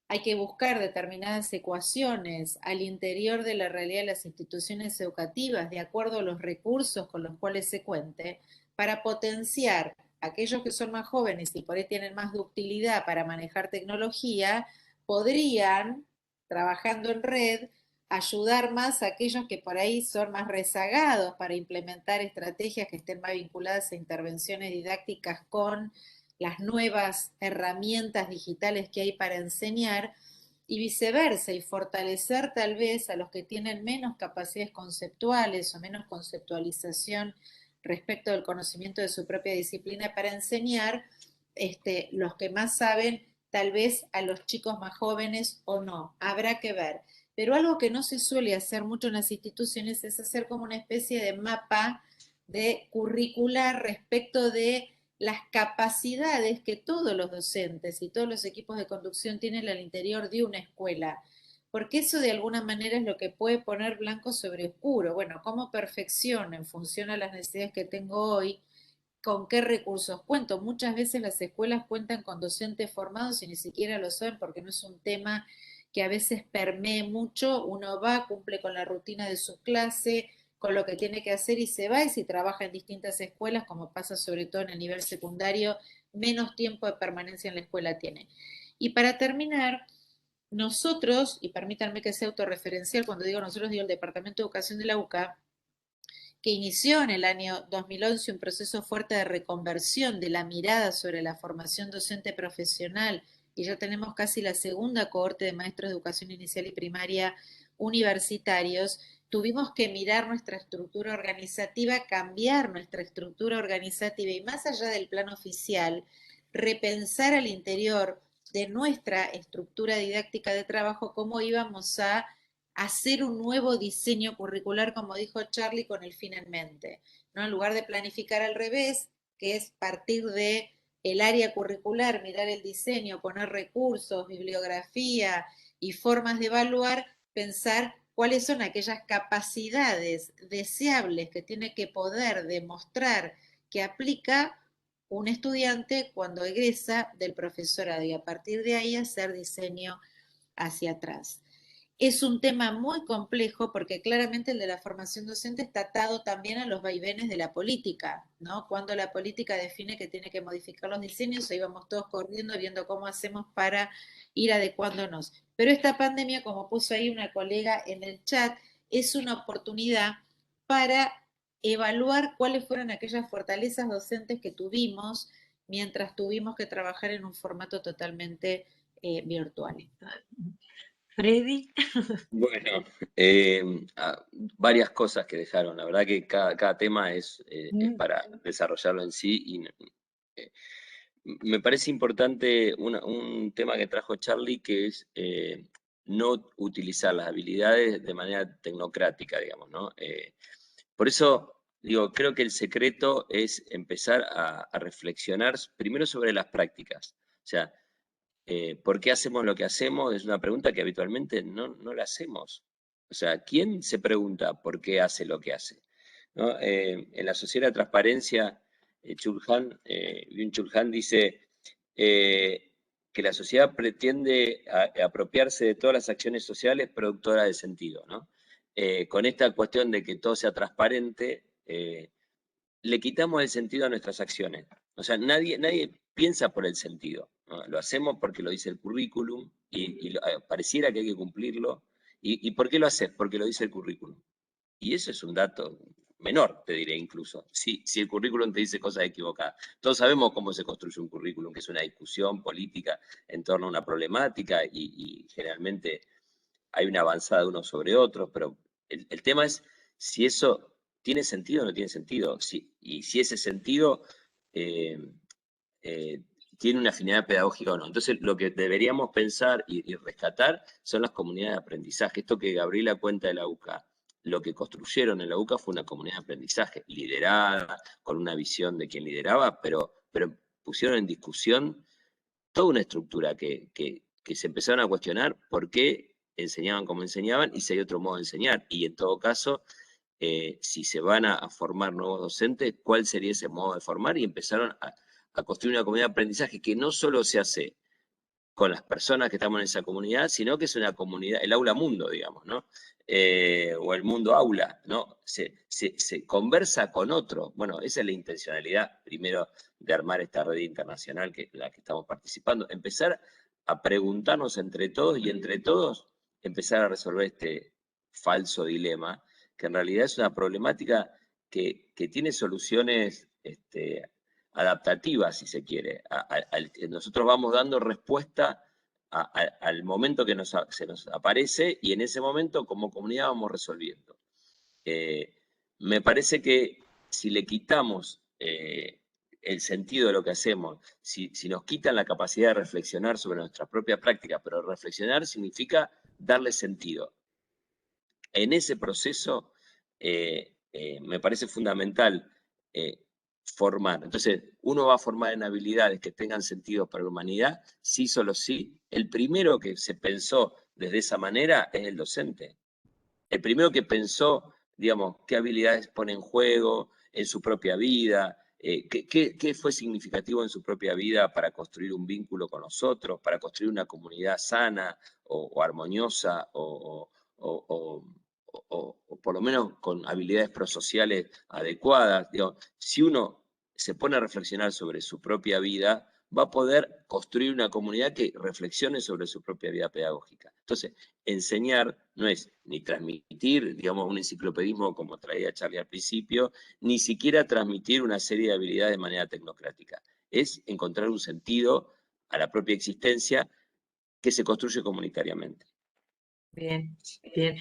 hay que buscar determinadas ecuaciones al interior de la realidad de las instituciones educativas, de acuerdo a los recursos con los cuales se cuente, para potenciar a aquellos que son más jóvenes y por ahí tienen más ductilidad para manejar tecnología, podrían, trabajando en red, ayudar más a aquellos que por ahí son más rezagados para implementar estrategias que estén más vinculadas a intervenciones didácticas con las nuevas herramientas digitales que hay para enseñar y viceversa, y fortalecer tal vez a los que tienen menos capacidades conceptuales o menos conceptualización respecto del conocimiento de su propia disciplina para enseñar, los que más saben, tal vez a los chicos más jóvenes o no, habrá que ver. Pero algo que no se suele hacer mucho en las instituciones es hacer como una especie de mapa de curricular respecto de las capacidades que todos los docentes y todos los equipos de conducción tienen al interior de una escuela, porque eso de alguna manera es lo que puede poner blanco sobre oscuro. Bueno, ¿cómo perfecciono en función a las necesidades que tengo hoy? ¿Con qué recursos cuento? Muchas veces las escuelas cuentan con docentes formados y ni siquiera lo saben porque no es un tema que a veces permee mucho. Uno va, cumple con la rutina de su clase, con lo que tiene que hacer y se va, y si trabaja en distintas escuelas, como pasa sobre todo en el nivel secundario, menos tiempo de permanencia en la escuela tiene. Y para terminar, nosotros, y permítanme que sea autorreferencial, cuando digo nosotros digo el Departamento de Educación de la UCA, que inició en el año 2011 un proceso fuerte de reconversión de la mirada sobre la formación docente profesional, y ya tenemos casi la segunda cohorte de maestros de educación inicial y primaria universitarios. Tuvimos que mirar nuestra estructura organizativa, cambiar nuestra estructura organizativa y, más allá del plano oficial, repensar al interior de nuestra estructura didáctica de trabajo cómo íbamos a hacer un nuevo diseño curricular, como dijo Charlie, con el fin en mente, ¿no? En lugar de planificar al revés, que es partir de el área curricular, mirar el diseño, poner recursos, bibliografía y formas de evaluar, pensar cuáles son aquellas capacidades deseables que tiene que poder demostrar que aplica un estudiante cuando egresa del profesorado, y a partir de ahí hacer diseño hacia atrás. es un tema muy complejo porque claramente el de la formación docente está atado también a los vaivenes de la política, ¿no? Cuando la política define que tiene que modificar los diseños, ahí vamos todos corriendo viendo cómo hacemos para ir adecuándonos. Pero esta pandemia, como puso ahí una colega en el chat, es una oportunidad para evaluar cuáles fueron aquellas fortalezas docentes que tuvimos mientras tuvimos que trabajar en un formato totalmente virtual. Freddy. Bueno, varias cosas que dejaron. La verdad que cada tema es para desarrollarlo en sí. Y me parece importante un tema que trajo Charlie, que es no utilizar las habilidades de manera tecnocrática, digamos, ¿no? Por eso, digo, creo que el secreto es empezar a reflexionar primero sobre las prácticas. O sea, ¿por qué hacemos lo que hacemos? Es una pregunta que habitualmente no la hacemos. O sea, ¿quién se pregunta por qué hace lo que hace? ¿No? En la Sociedad de Transparencia, Byung-Chul Han dice que la sociedad pretende apropiarse de todas las acciones sociales productoras de sentido, ¿no? Con esta cuestión de que todo sea transparente, le quitamos el sentido a nuestras acciones. O sea, nadie piensa por el sentido, ¿no? Lo hacemos porque lo dice el currículum y pareciera que hay que cumplirlo. ¿Y por qué lo haces? Porque lo dice el currículum. Y eso es un dato menor, te diré incluso, si el currículum te dice cosas equivocadas. Todos sabemos cómo se construye un currículum, que es una discusión política en torno a una problemática y generalmente hay una avanzada de uno sobre otro, pero el tema es si eso tiene sentido o no tiene sentido, y si ese sentido eh, tiene una afinidad pedagógica o no. Entonces, lo que deberíamos pensar y rescatar son las comunidades de aprendizaje. Esto que Gabriela cuenta de la UCA, lo que construyeron en la UCA fue una comunidad de aprendizaje, liderada, con una visión de quien lideraba, pero pusieron en discusión toda una estructura que se empezaron a cuestionar por qué enseñaban como enseñaban y si hay otro modo de enseñar. Y en todo caso, si se van a formar nuevos docentes, ¿cuál sería ese modo de formar? Y empezaron a construir una comunidad de aprendizaje que no solo se hace con las personas que estamos en esa comunidad, sino que es una comunidad, el aula mundo, digamos, ¿no? O el mundo aula, ¿no? Se conversa con otro. Bueno, esa es la intencionalidad, primero, de armar esta red internacional que la que estamos participando. Empezar a preguntarnos entre todos y entre todos empezar a resolver este falso dilema, que en realidad es una problemática que tiene soluciones adaptativas, si se quiere. Nosotros vamos dando respuesta al momento que se nos aparece y en ese momento como comunidad vamos resolviendo. Me parece que si le quitamos el sentido de lo que hacemos, si nos quitan la capacidad de reflexionar sobre nuestra propia práctica, pero reflexionar significa darle sentido. En ese proceso me parece fundamental formar. Entonces, uno va a formar en habilidades que tengan sentido para la humanidad, sí, solo sí. El primero que se pensó desde esa manera es el docente. El primero que pensó, digamos, qué habilidades pone en juego en su propia vida, qué fue significativo en su propia vida para construir un vínculo con los otros, para construir una comunidad sana o armoniosa o por lo menos con habilidades prosociales adecuadas. Digo, si uno se pone a reflexionar sobre su propia vida, va a poder construir una comunidad que reflexione sobre su propia vida pedagógica. Entonces, enseñar no es ni transmitir, digamos, un enciclopedismo como traía Charlie al principio, ni siquiera transmitir una serie de habilidades de manera tecnocrática. Es encontrar un sentido a la propia existencia que se construye comunitariamente. Bien, bien.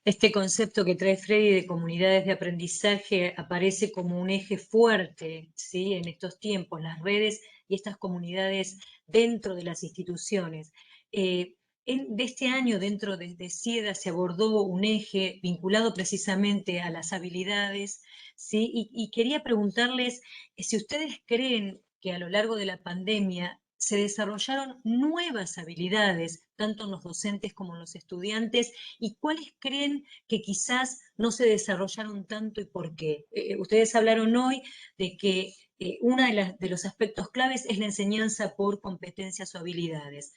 Este concepto que trae Freddy de comunidades de aprendizaje aparece como un eje fuerte, ¿sí? En estos tiempos, las redes y estas comunidades dentro de las instituciones. De este año, dentro de CIEDA, se abordó un eje vinculado precisamente a las habilidades, ¿sí? Y quería preguntarles si ustedes creen que a lo largo de la pandemia se desarrollaron nuevas habilidades, tanto en los docentes como en los estudiantes, y cuáles creen que quizás no se desarrollaron tanto y por qué. Ustedes hablaron hoy de que uno de los aspectos claves es la enseñanza por competencias o habilidades.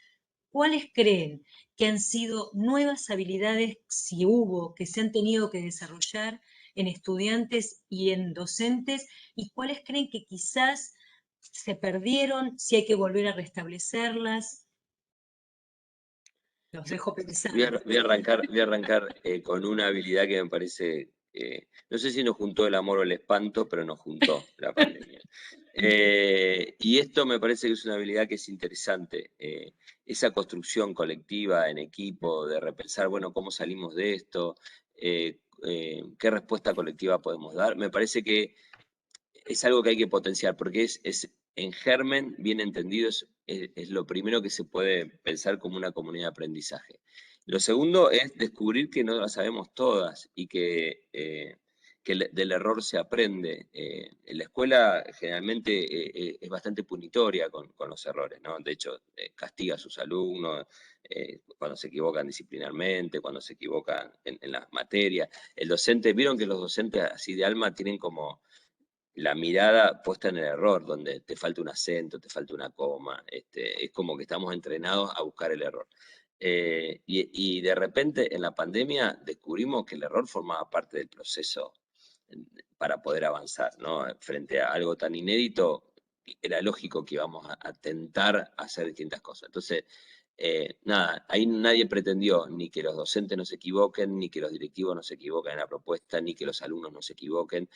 ¿cuáles creen que han sido nuevas habilidades, si hubo, que se han tenido que desarrollar en estudiantes y en docentes? ¿Y cuáles creen que quizás se perdieron, si hay que volver a restablecerlas? Los dejo pensando. Voy a arrancar con una habilidad que me parece, no sé si nos juntó el amor o el espanto, pero nos juntó la pandemia. Y esto me parece que es una habilidad que es interesante, esa construcción colectiva en equipo, de repensar, bueno, cómo salimos de esto, qué respuesta colectiva podemos dar. Me parece que es algo que hay que potenciar, porque es en germen, bien entendido, es lo primero que se puede pensar como una comunidad de aprendizaje. Lo segundo es descubrir que no las sabemos todas y que del error se aprende. En la escuela generalmente es bastante punitoria con los errores, ¿no? De hecho, castiga a sus alumnos cuando se equivocan disciplinarmente, cuando se equivocan en las materias. El docente, vieron que los docentes así de alma tienen como la mirada puesta en el error, donde te falta un acento, te falta una coma, es como que estamos entrenados a buscar el error. Y de repente en la pandemia descubrimos que el error formaba parte del proceso para poder avanzar, ¿no? Frente a algo tan inédito, era lógico que íbamos a tentar hacer distintas cosas. Entonces, nada, ahí nadie pretendió ni que los docentes no se equivoquen, ni que los directivos no se equivoquen en la propuesta, ni que los alumnos no se equivoquen.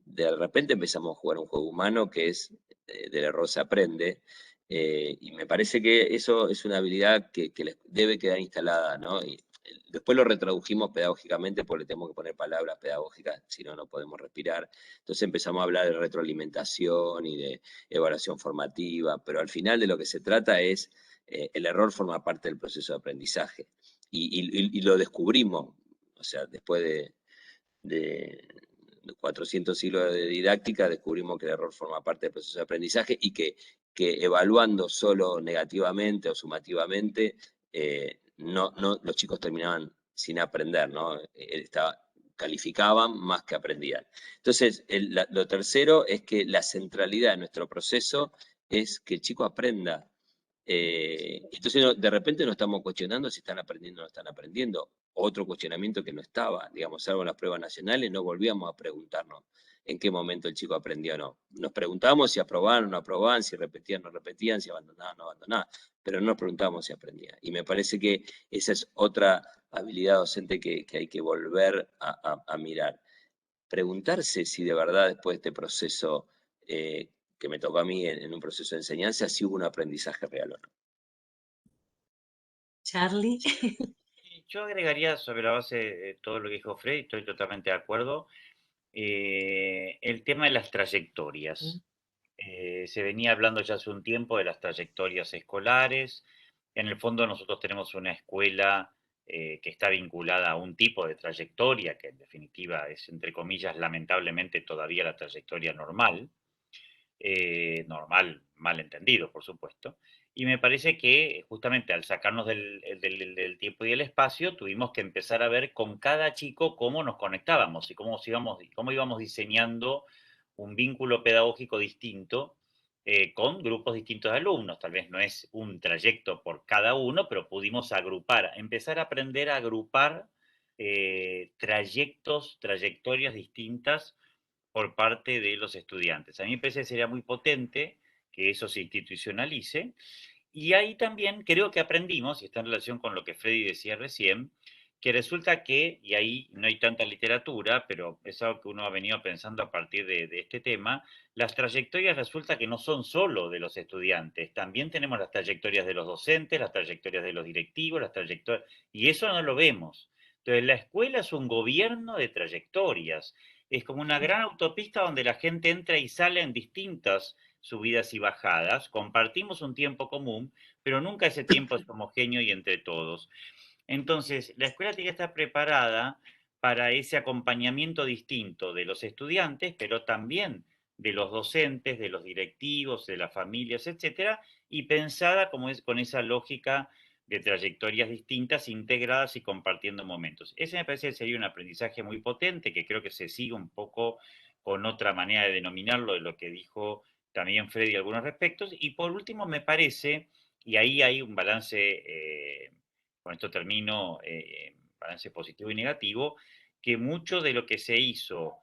De repente empezamos a jugar un juego humano que es del error se aprende, y me parece que eso es una habilidad que les debe quedar instalada, ¿no? Y después lo retradujimos pedagógicamente porque le tenemos que poner palabras pedagógicas, si no, no podemos respirar. Entonces empezamos a hablar de retroalimentación y de evaluación formativa, pero al final de lo que se trata es, el error forma parte del proceso de aprendizaje. Y lo descubrimos, o sea, después de 400 siglos de didáctica, descubrimos que el error forma parte del proceso de aprendizaje y que evaluando solo negativamente o sumativamente, los chicos terminaban sin aprender, ¿no? Calificaban más que aprendían. Entonces, lo tercero es que la centralidad de nuestro proceso es que el chico aprenda. Entonces, de repente nos estamos cuestionando si están aprendiendo o no están aprendiendo. Otro cuestionamiento que no estaba, digamos, salvo en las pruebas nacionales, no volvíamos a preguntarnos en qué momento el chico aprendió o no. Nos preguntábamos si aprobaban o no aprobaban, si repetían o no repetían, si abandonaban o no abandonaban, pero no nos preguntábamos si aprendía. Y me parece que esa es otra habilidad docente que hay que volver a mirar. Preguntarse si de verdad después de este proceso que me tocó a mí en un proceso de enseñanza, si hubo un aprendizaje real o no. Charlie. Yo agregaría sobre la base de todo lo que dijo Fred, estoy totalmente de acuerdo, el tema de las trayectorias. Se venía hablando ya hace un tiempo de las trayectorias escolares. En el fondo nosotros tenemos una escuela que está vinculada a un tipo de trayectoria, que en definitiva es, entre comillas, lamentablemente todavía la trayectoria normal. Normal, mal entendido, por supuesto. Y me parece que justamente al sacarnos del tiempo y el espacio, tuvimos que empezar a ver con cada chico cómo nos conectábamos y cómo íbamos diseñando un vínculo pedagógico distinto con grupos distintos de alumnos. Tal vez no es un trayecto por cada uno, pero pudimos agrupar, empezar a aprender a agrupar trayectorias distintas por parte de los estudiantes. A mí me parece que sería muy potente que eso se institucionalice. Y ahí también creo que aprendimos, y está en relación con lo que Freddy decía recién, que resulta que, y ahí no hay tanta literatura, pero es algo que uno ha venido pensando a partir de este tema, las trayectorias resulta que no son solo de los estudiantes, también tenemos las trayectorias de los docentes, las trayectorias de los directivos, las trayectorias, y eso no lo vemos. Entonces, la escuela es un gobierno de trayectorias, es como una gran autopista donde la gente entra y sale en distintas subidas y bajadas, compartimos un tiempo común, pero nunca ese tiempo es homogéneo y entre todos. Entonces, la escuela tiene que estar preparada para ese acompañamiento distinto de los estudiantes, pero también de los docentes, de los directivos, de las familias, etcétera, y pensada como es con esa lógica de trayectorias distintas, integradas y compartiendo momentos. Ese me parece que sería un aprendizaje muy potente, que creo que se sigue un poco con otra manera de denominarlo, de lo que dijo también Freddy en algunos respectos. Y por último, me parece y ahí hay un balance, con esto termino, balance positivo y negativo, que mucho de lo que se hizo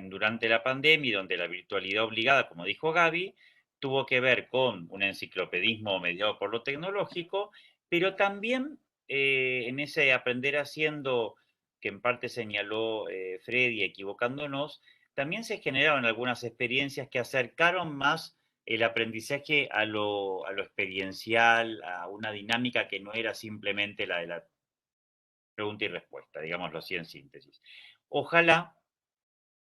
durante la pandemia, donde la virtualidad obligada, como dijo Gaby, tuvo que ver con un enciclopedismo mediado por lo tecnológico, pero también en ese aprender haciendo, que en parte señaló Freddy, equivocándonos, también se generaron algunas experiencias que acercaron más el aprendizaje a lo experiencial, a una dinámica que no era simplemente la de la pregunta y respuesta, digámoslo así en síntesis. Ojalá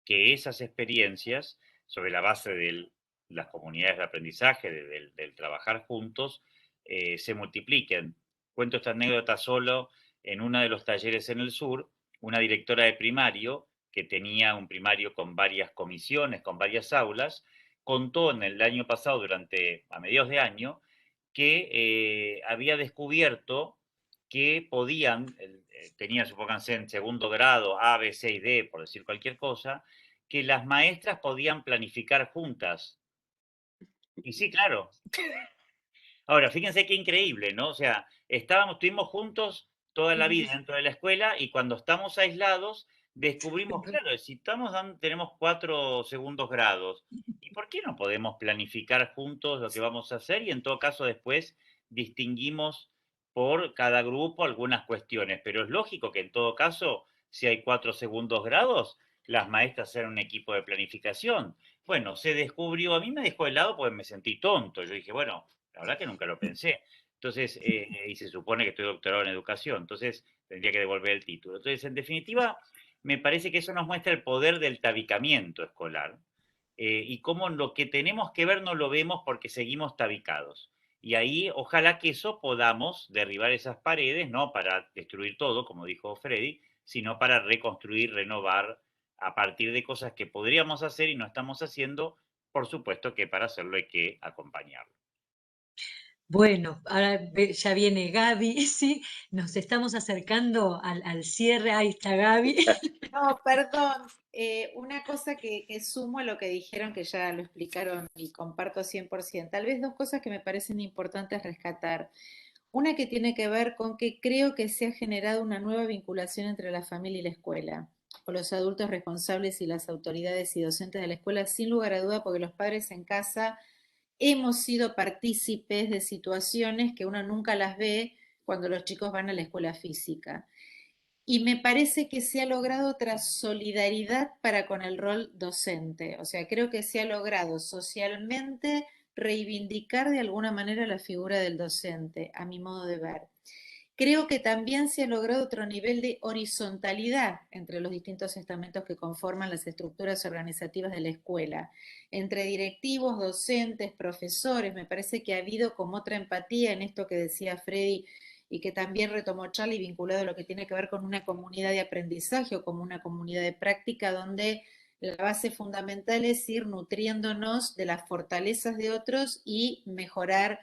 que esas experiencias, sobre la base de las comunidades de aprendizaje, del trabajar juntos, se multipliquen. Cuento esta anécdota solo en uno de los talleres en el sur, una directora de primario, que tenía un primario con varias comisiones, con varias aulas, contó en el año pasado, a mediados de año, que había descubierto que podían, tenían, supónganse, en segundo grado, A, B, C y D, por decir cualquier cosa, que las maestras podían planificar juntas. Y sí, claro. Ahora, fíjense qué increíble, ¿no? O sea, estuvimos juntos toda la vida dentro de la escuela y cuando estamos aislados descubrimos, claro, si tenemos 4 segundos grados, ¿y por qué no podemos planificar juntos lo que vamos a hacer? Y en todo caso después distinguimos por cada grupo algunas cuestiones, pero es lógico que en todo caso, si hay 4 segundos grados, las maestras eran un equipo de planificación. Bueno, se descubrió, a mí me dejó helado porque me sentí tonto. Yo dije, bueno, la verdad que nunca lo pensé. Entonces, y se supone que estoy doctorado en educación, entonces tendría que devolver el título. Entonces, en definitiva, me parece que eso nos muestra el poder del tabicamiento escolar y cómo lo que tenemos que ver no lo vemos porque seguimos tabicados. Y ahí, ojalá que eso podamos derribar esas paredes, no para destruir todo, como dijo Freddy, sino para reconstruir, renovar a partir de cosas que podríamos hacer y no estamos haciendo. Por supuesto que para hacerlo hay que acompañarlo. Bueno, ahora ya viene Gaby, sí, nos estamos acercando al cierre, ahí está Gaby. No, perdón. Una cosa que sumo a lo que dijeron, que ya lo explicaron y comparto 100%. Tal vez dos cosas que me parecen importantes rescatar. Una que tiene que ver con que creo que se ha generado una nueva vinculación entre la familia y la escuela, o los adultos responsables y las autoridades y docentes de la escuela, sin lugar a duda, porque los padres en casa hemos sido partícipes de situaciones que uno nunca las ve cuando los chicos van a la escuela física. Y me parece que se ha logrado otra solidaridad para con el rol docente. O sea, creo que se ha logrado socialmente reivindicar de alguna manera la figura del docente, a mi modo de ver. Creo que también se ha logrado otro nivel de horizontalidad entre los distintos estamentos que conforman las estructuras organizativas de la escuela, entre directivos, docentes, profesores. Me parece que ha habido como otra empatía en esto que decía Freddy y que también retomó Charlie, vinculado a lo que tiene que ver con una comunidad de aprendizaje o como una comunidad de práctica donde la base fundamental es ir nutriéndonos de las fortalezas de otros y mejorar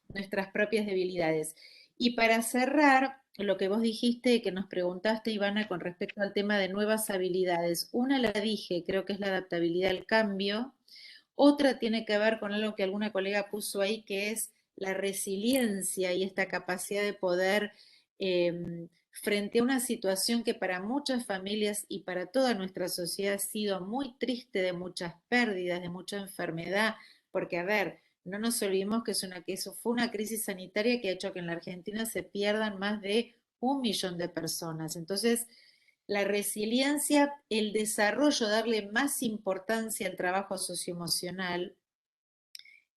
nuestras propias debilidades. Y para cerrar, lo que vos dijiste, que nos preguntaste, Ivana, con respecto al tema de nuevas habilidades. Una la dije, creo que es la adaptabilidad al cambio. Otra tiene que ver con algo que alguna colega puso ahí, que es la resiliencia y esta capacidad de poder, frente a una situación que para muchas familias y para toda nuestra sociedad ha sido muy triste, de muchas pérdidas, de mucha enfermedad, porque a ver, no nos olvidemos que eso fue una crisis sanitaria que ha hecho que en la Argentina se pierdan más de 1 millón de personas. Entonces, la resiliencia, el desarrollo, darle más importancia al trabajo socioemocional,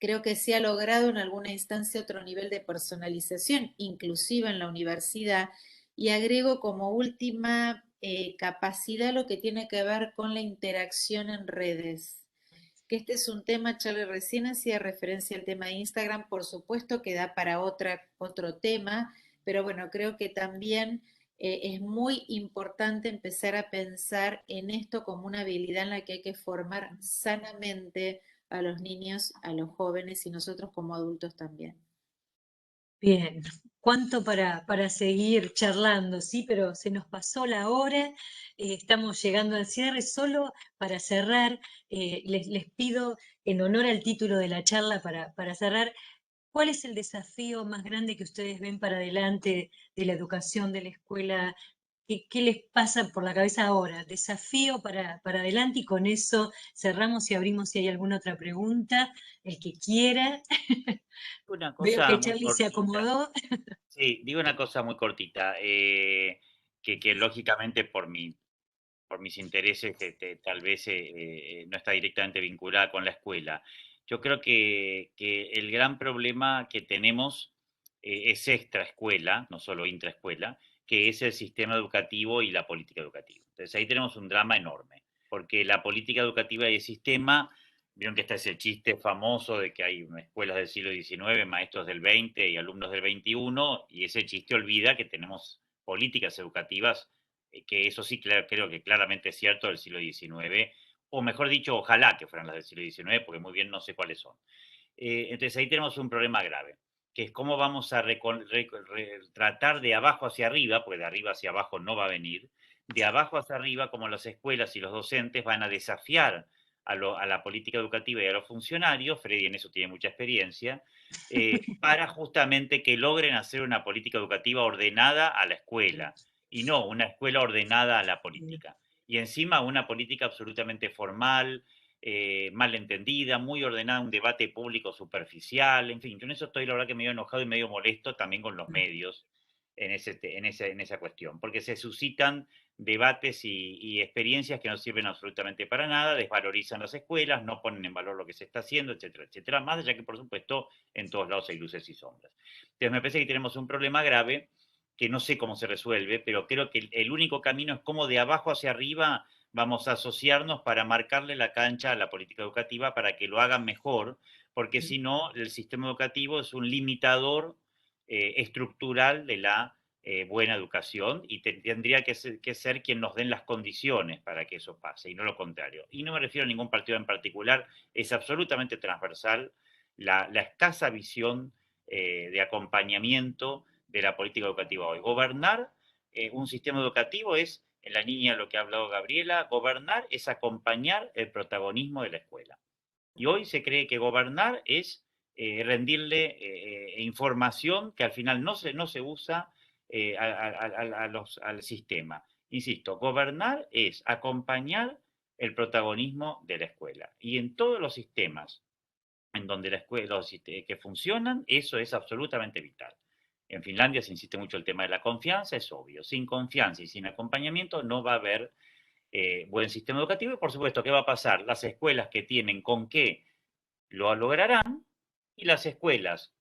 creo que se ha logrado en alguna instancia otro nivel de personalización, inclusive en la universidad, y agrego como última capacidad lo que tiene que ver con la interacción en redes. Que este es un tema, Charlie recién hacía referencia al tema de Instagram, por supuesto que da para otro tema, pero bueno, creo que también es muy importante empezar a pensar en esto como una habilidad en la que hay que formar sanamente a los niños, a los jóvenes y nosotros como adultos también. Bien, cuánto para seguir charlando, sí, pero se nos pasó la hora, estamos llegando al cierre. Solo para cerrar, les pido, en honor al título de la charla, para cerrar, ¿Cuál es el desafío más grande que ustedes ven para adelante de la educación, de la escuela? ¿Qué les pasa por la cabeza ahora? Desafío para adelante y con eso cerramos y abrimos si hay alguna otra pregunta, el que quiera. Una Veo cosa que muy Charlie se cortita. acomodó. Sí, digo una cosa muy cortita, que lógicamente por mis intereses tal vez no está directamente vinculada con la escuela. Yo creo que el gran problema que tenemos es extraescuela, no solo intraescuela, que es el sistema educativo y la política educativa. Entonces ahí tenemos un drama enorme, porque la política educativa y el sistema, vieron que está ese chiste famoso de que hay escuelas del siglo XIX, maestros del XX y alumnos del XXI, y ese chiste olvida que tenemos políticas educativas que eso sí creo que claramente es cierto del siglo XIX, o mejor dicho, ojalá que fueran las del siglo XIX, porque muy bien no sé cuáles son. Entonces ahí tenemos un problema grave, que es cómo vamos a tratar de abajo hacia arriba, porque de arriba hacia abajo no va a venir, de abajo hacia arriba, como las escuelas y los docentes van a desafiar a la política educativa y a los funcionarios, Freddy en eso tiene mucha experiencia, para justamente que logren hacer una política educativa ordenada a la escuela y no una escuela ordenada a la política. Y encima una política absolutamente formal, mal entendida, muy ordenada, un debate público superficial, en fin, yo en eso estoy la verdad que medio enojado y medio molesto también con los medios en esa cuestión, porque se suscitan debates y experiencias que no sirven absolutamente para nada, desvalorizan las escuelas, no ponen en valor lo que se está haciendo, etcétera, etcétera, más allá que por supuesto en todos lados hay luces y sombras. Entonces me parece que tenemos un problema grave que no sé cómo se resuelve, pero creo que el único camino es cómo de abajo hacia arriba vamos a asociarnos para marcarle la cancha a la política educativa para que lo hagan mejor, porque si no, el sistema educativo es un limitador estructural de la buena educación y tendría que ser quien nos den las condiciones para que eso pase y no lo contrario. Y no me refiero a ningún partido en particular, es absolutamente transversal la escasa visión de acompañamiento de la política educativa hoy. Gobernar un sistema educativo es, en la línea de lo que ha hablado Gabriela, gobernar es acompañar el protagonismo de la escuela. Y hoy se cree que gobernar es rendirle información que al final no se usa al sistema. Insisto, gobernar es acompañar el protagonismo de la escuela. Y en todos los sistemas en donde la escuela, que funcionan, eso es absolutamente vital. En Finlandia se insiste mucho el tema de la confianza, es obvio. Sin confianza y sin acompañamiento no va a haber buen sistema educativo y por supuesto, ¿qué va a pasar? Las escuelas que tienen con qué lo lograrán y las escuelas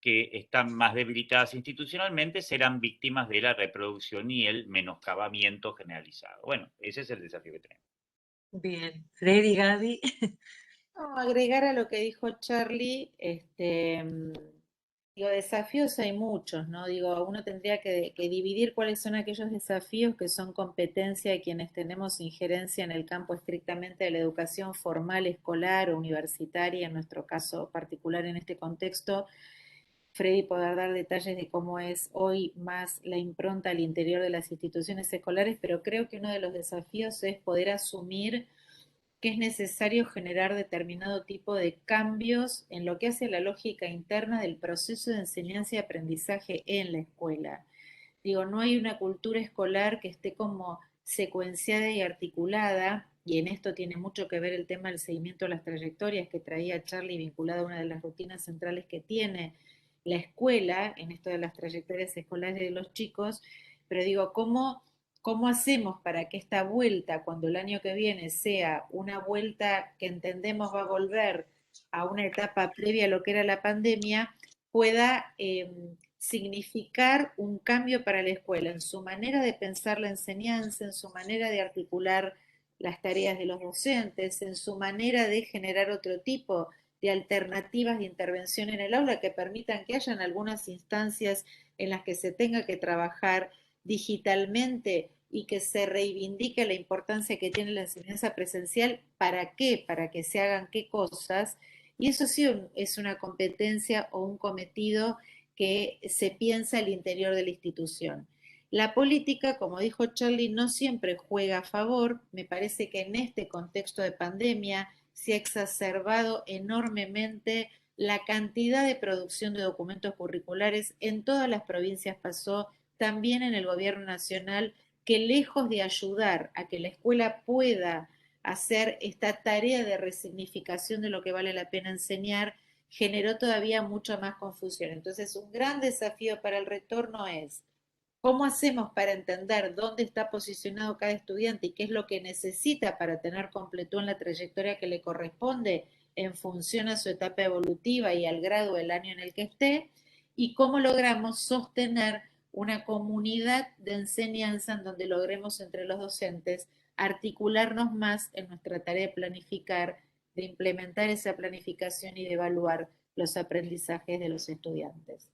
que están más debilitadas institucionalmente serán víctimas de la reproducción y el menoscabamiento generalizado. Bueno, ese es el desafío que tenemos. Bien, Freddy, Gaby. No, agregar a lo que dijo Charlie, digo, desafíos hay muchos, ¿no? Digo, uno tendría que dividir cuáles son aquellos desafíos que son competencia de quienes tenemos injerencia en el campo estrictamente de la educación formal, escolar o universitaria, en nuestro caso particular en este contexto. Freddy poder dar detalles de cómo es hoy más la impronta al interior de las instituciones escolares, pero creo que uno de los desafíos es poder asumir que es necesario generar determinado tipo de cambios en lo que hace la lógica interna del proceso de enseñanza y aprendizaje en la escuela. Digo, no hay una cultura escolar que esté como secuenciada y articulada, y en esto tiene mucho que ver el tema del seguimiento de las trayectorias que traía Charlie vinculado a una de las rutinas centrales que tiene la escuela, en esto de las trayectorias escolares de los chicos, pero digo, ¿cómo hacemos para que esta vuelta, cuando el año que viene sea una vuelta que entendemos va a volver a una etapa previa a lo que era la pandemia, pueda significar un cambio para la escuela en su manera de pensar la enseñanza, en su manera de articular las tareas de los docentes, en su manera de generar otro tipo de alternativas de intervención en el aula que permitan que hayan algunas instancias en las que se tenga que trabajar digitalmente y que se reivindique la importancia que tiene la enseñanza presencial. ¿Para qué? Para que se hagan qué cosas. Y eso sí es una competencia o un cometido que se piensa al interior de la institución. La política, como dijo Charlie, no siempre juega a favor. Me parece que en este contexto de pandemia se ha exacerbado enormemente la cantidad de producción de documentos curriculares en todas las provincias pasó, también en el gobierno nacional, que lejos de ayudar a que la escuela pueda hacer esta tarea de resignificación de lo que vale la pena enseñar, generó todavía mucha más confusión. Entonces, un gran desafío para el retorno es cómo hacemos para entender dónde está posicionado cada estudiante y qué es lo que necesita para tener completud en la trayectoria que le corresponde en función a su etapa evolutiva y al grado del año en el que esté, y cómo logramos sostener una comunidad de enseñanza en donde logremos entre los docentes articularnos más en nuestra tarea de planificar, de implementar esa planificación y de evaluar los aprendizajes de los estudiantes.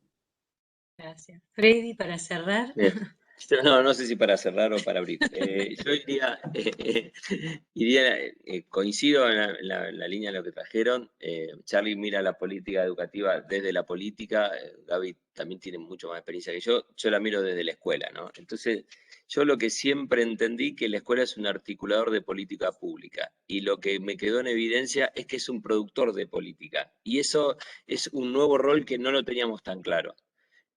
Gracias. Freddy, para cerrar. Bien. No sé si para cerrar o para abrir. Yo coincido en la línea de lo que trajeron. Charlie mira la política educativa desde la política. Gaby también tiene mucho más experiencia que yo la miro desde la escuela, ¿no? Entonces, yo lo que siempre entendí que la escuela es un articulador de política pública, y lo que me quedó en evidencia es que es un productor de política, y eso es un nuevo rol que no lo teníamos tan claro.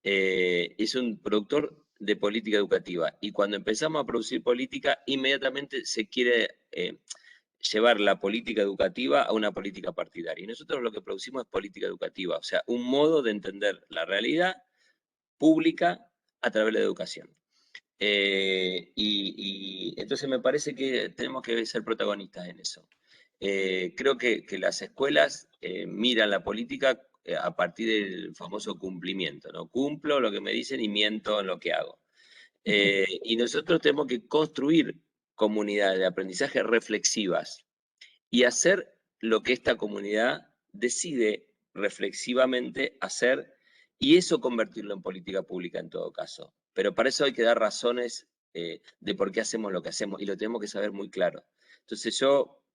Es un productor de política educativa, y cuando empezamos a producir política, inmediatamente se quiere llevar la política educativa a una política partidaria. Y nosotros lo que producimos es política educativa, o sea, un modo de entender la realidad pública a través de la educación. Y entonces me parece que tenemos que ser protagonistas en eso. Creo que las escuelas miran la política a partir del famoso cumplimiento, ¿no? Cumplo lo que me dicen y miento en lo que hago. Y nosotros tenemos que construir comunidades de aprendizaje reflexivas y hacer lo que esta comunidad decide reflexivamente hacer, y eso convertirlo en política pública en todo caso. Pero para eso hay que dar razones de por qué hacemos lo que hacemos, y lo tenemos que saber muy claro. Entonces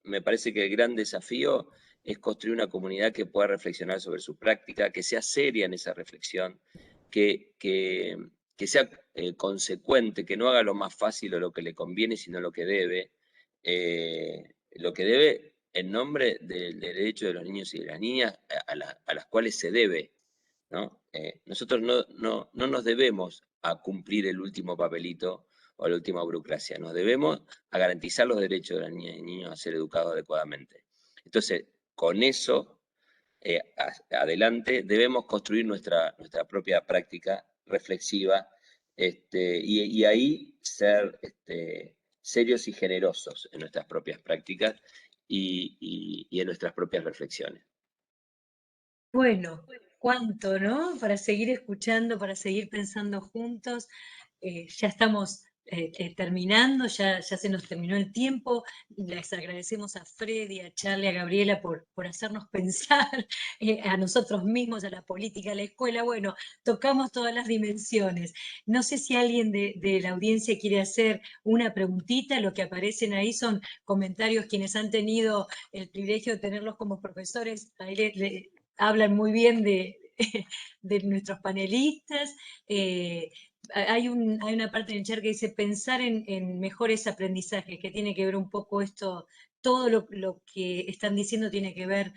me parece que el gran desafío es construir una comunidad que pueda reflexionar sobre su práctica, que sea seria en esa reflexión, que sea consecuente, que no haga lo más fácil o lo que le conviene, sino lo que debe. Lo que debe en nombre del derecho de los niños y de las niñas a las cuales se debe, ¿no? Nosotros no nos debemos a cumplir el último papelito o la última burocracia, nos debemos a garantizar los derechos de las niñas y niños a ser educados adecuadamente. Entonces, con eso adelante, debemos construir nuestra propia práctica reflexiva, y ahí ser serios y generosos en nuestras propias prácticas y en nuestras propias reflexiones. Bueno, cuánto, ¿no? Para seguir escuchando, para seguir pensando juntos. Ya estamos terminando, ya se nos terminó el tiempo. Les agradecemos a Freddy, a Charlie, a Gabriela por hacernos pensar a nosotros mismos, a la política, a la escuela. Bueno, tocamos todas las dimensiones. No sé si alguien de la audiencia quiere hacer una preguntita. Lo que aparecen ahí son comentarios quienes han tenido el privilegio de tenerlos como profesores. Ahí hablan muy bien de nuestros panelistas. Hay una parte en el chat que dice pensar en mejores aprendizajes, que tiene que ver un poco esto, todo lo que están diciendo tiene que ver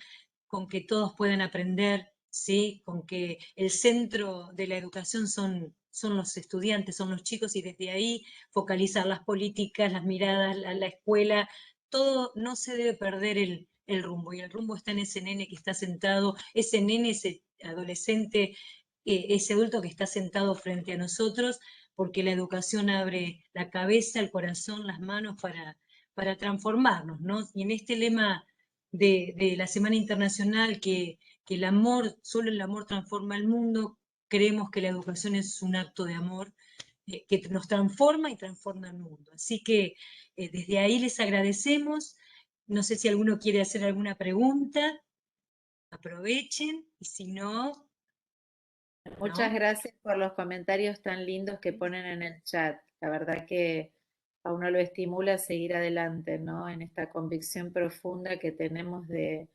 con que todos puedan aprender, ¿sí? Con que el centro de la educación son los estudiantes, son los chicos, y desde ahí focalizar las políticas, las miradas, la escuela, todo. No se debe perder el rumbo, y el rumbo está en ese nene que está sentado, ese nene, ese adolescente, ese adulto que está sentado frente a nosotros, porque la educación abre la cabeza, el corazón, las manos para transformarnos, ¿no? Y en este lema de la Semana Internacional, que el amor, solo el amor transforma el mundo, creemos que la educación es un acto de amor que nos transforma y transforma el mundo. Así que desde ahí les agradecemos. No sé si alguno quiere hacer alguna pregunta, aprovechen, y si no, Muchas ¿no? gracias por los comentarios tan lindos que ponen en el chat. La verdad que a uno lo estimula a seguir adelante, ¿no? En esta convicción profunda que tenemos de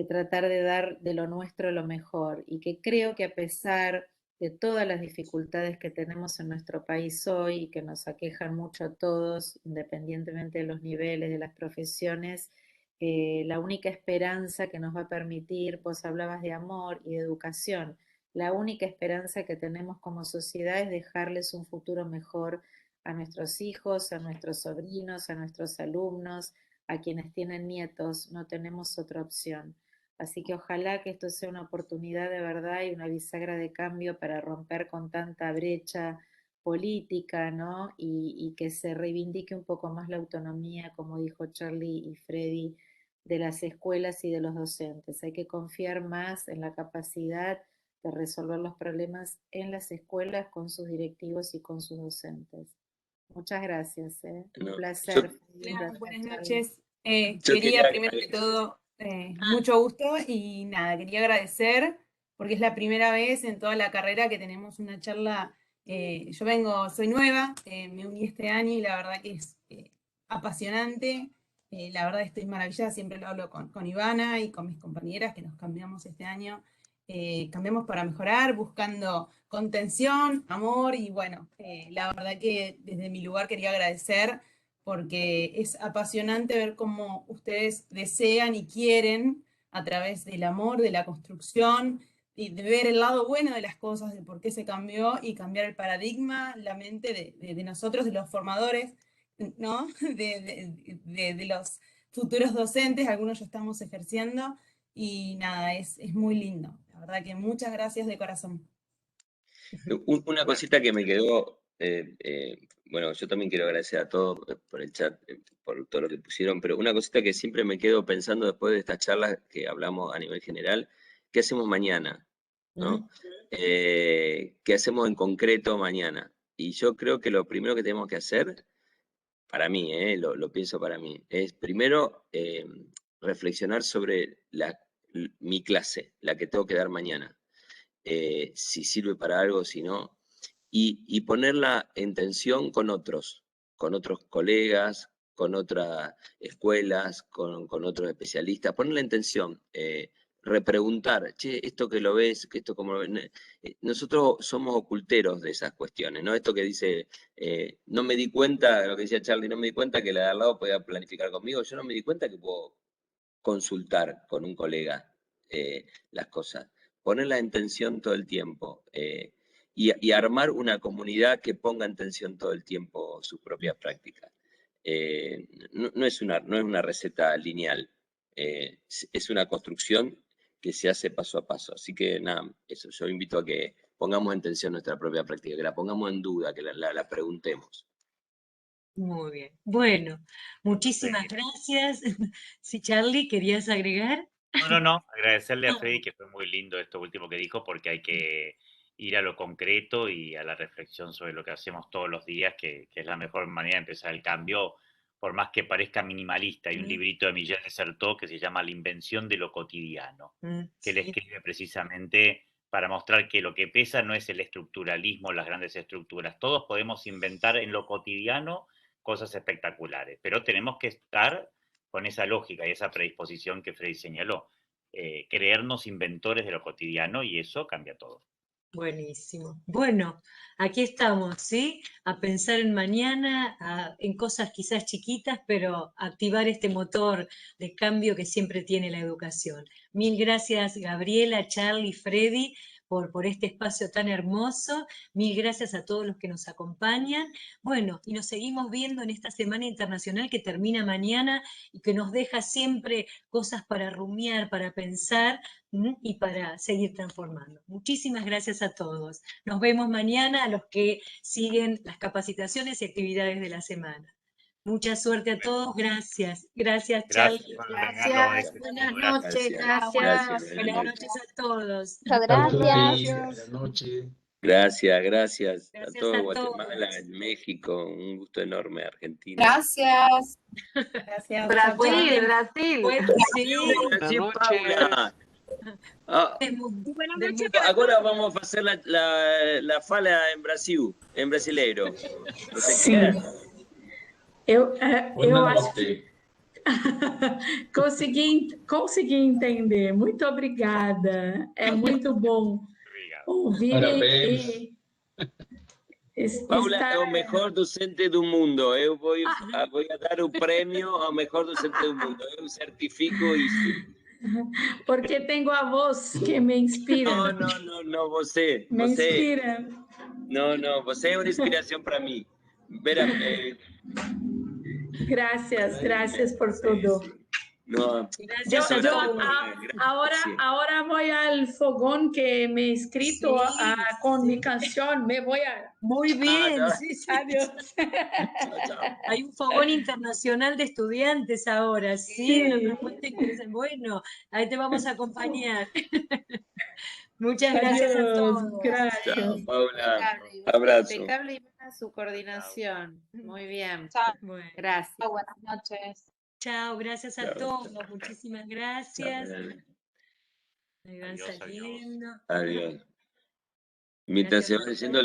tratar de dar de lo nuestro lo mejor. Y que creo que a pesar de todas las dificultades que tenemos en nuestro país hoy y que nos aquejan mucho a todos, independientemente de los niveles, de las profesiones, la única esperanza que nos va a permitir, vos hablabas de amor y de educación, la única esperanza que tenemos como sociedad es dejarles un futuro mejor a nuestros hijos, a nuestros sobrinos, a nuestros alumnos, a quienes tienen nietos, no tenemos otra opción. Así que ojalá que esto sea una oportunidad de verdad y una bisagra de cambio para romper con tanta brecha política, ¿no? Y que se reivindique un poco más la autonomía, como dijo Charlie y Freddy, de las escuelas y de los docentes. Hay que confiar más en la capacidad de resolver los problemas en las escuelas con sus directivos y con sus docentes. Muchas gracias. Un No, placer. Buenas noches. Yo Quería quería- primero que todo, mucho gusto y nada, quería agradecer porque es la primera vez en toda la carrera que tenemos una charla. Soy nueva, me uní este año y la verdad que es apasionante. La verdad estoy maravillada, siempre lo hablo con Ivana y con mis compañeras que nos cambiamos este año. Cambiamos para mejorar, buscando contención, amor y bueno, la verdad que desde mi lugar quería agradecer porque es apasionante ver cómo ustedes desean y quieren a través del amor, de la construcción y de ver el lado bueno de las cosas, de por qué se cambió y cambiar el paradigma, la mente de nosotros, de los formadores, ¿no? De los futuros docentes, algunos ya estamos ejerciendo y nada, es muy lindo. La verdad que muchas gracias de corazón. Una cosita que me quedó, bueno, yo también quiero agradecer a todos por el chat, por todo lo que pusieron, pero una cosita que siempre me quedo pensando después de estas charlas que hablamos a nivel general, ¿qué hacemos mañana? ¿No? ¿Qué hacemos en concreto mañana? Y yo creo que lo primero que tenemos que hacer, para mí, lo pienso para mí, es primero reflexionar sobre mi clase, la que tengo que dar mañana. Si sirve para algo, si no, y ponerla en tensión con otros colegas, con otras escuelas, con otros especialistas, ponerla en tensión, repreguntar, che, esto que lo ves, que esto como lo ves. Nosotros somos oculteros de esas cuestiones, ¿no? Esto que dice, no me di cuenta, lo que decía Charlie, no me di cuenta que la de al lado podía planificar conmigo, yo no me di cuenta que puedo consultar con un colega las cosas, ponerla en tensión todo el tiempo y armar una comunidad que ponga en tensión todo el tiempo sus propias prácticas. No es una receta lineal, es una construcción que se hace paso a paso. Así que nada, eso, yo invito a que pongamos en tensión nuestra propia práctica, que la pongamos en duda, que la preguntemos. Muy bien. Bueno, muchísimas gracias. Sí, Charlie, ¿querías agregar? No. Agradecerle a Freddy, que fue muy lindo esto último que dijo, porque hay que ir a lo concreto y a la reflexión sobre lo que hacemos todos los días, que es la mejor manera de empezar el cambio, por más que parezca minimalista. Hay un librito de Michel de Certeau que se llama La invención de lo cotidiano, que él escribe precisamente para mostrar que lo que pesa no es el estructuralismo, las grandes estructuras. Todos podemos inventar en lo cotidiano cosas espectaculares, pero tenemos que estar con esa lógica y esa predisposición que Freddy señaló, creernos inventores de lo cotidiano, y eso cambia todo. Buenísimo. Bueno, aquí estamos, ¿sí? A pensar en mañana, en cosas quizás chiquitas, pero activar este motor de cambio que siempre tiene la educación. Mil gracias, Gabriela, Charlie, Freddy, por este espacio tan hermoso. Mil gracias a todos los que nos acompañan. Bueno, y nos seguimos viendo en esta Semana Internacional que termina mañana y que nos deja siempre cosas para rumiar, para pensar y para seguir transformando. Muchísimas gracias a todos. Nos vemos mañana a los que siguen las capacitaciones y actividades de la semana. Mucha suerte a todos. Gracias. Gracias, Charlie. Gracias. Buenas noches. Gracias. Buenas noches a todos. Muchas gracias. Buenas noches. Gracias a Gracias todo a Guatemala, todos. México, un gusto enorme, Argentina. Gracias. Gracias. Brasil. Bueno, sí. Brasil, Paula. Agora vamos a fazer la fala em Brasil, em brasileiro. Você Sim. quer? Eu acho que consegui entender. Muito obrigada. É muito bom ouvir Paula está- é o melhor docente do mundo. Eu vou a dar o prêmio ao melhor docente do mundo. Eu certifico isso. porque tenho a voz que me inspira. Não, você. Me inspira. Não, você é uma inspiração para mim. Vera, Gracias por todo. no, Gracias Yo a todos. ahora voy al fogón que me he inscrito Sí, con sí. mi canción. Me voy a... Muy bien, no. sí, sí. Adiós. Chao. Hay un fogón internacional de estudiantes ahora, sí, Sí. una propuesta interesante. Bueno, ahí te vamos a acompañar. Muchas gracias a Adiós. todos. Gracias. Chao, Paula. Impecable, Abrazo. impecable y buena su coordinación. Muy bien. Chao, Bueno, Gracias. buenas noches. chao, gracias a Chao. todos, muchísimas gracias. Ahí van Adiós, adiós. saliendo. Adiós. Mientras se va diciendo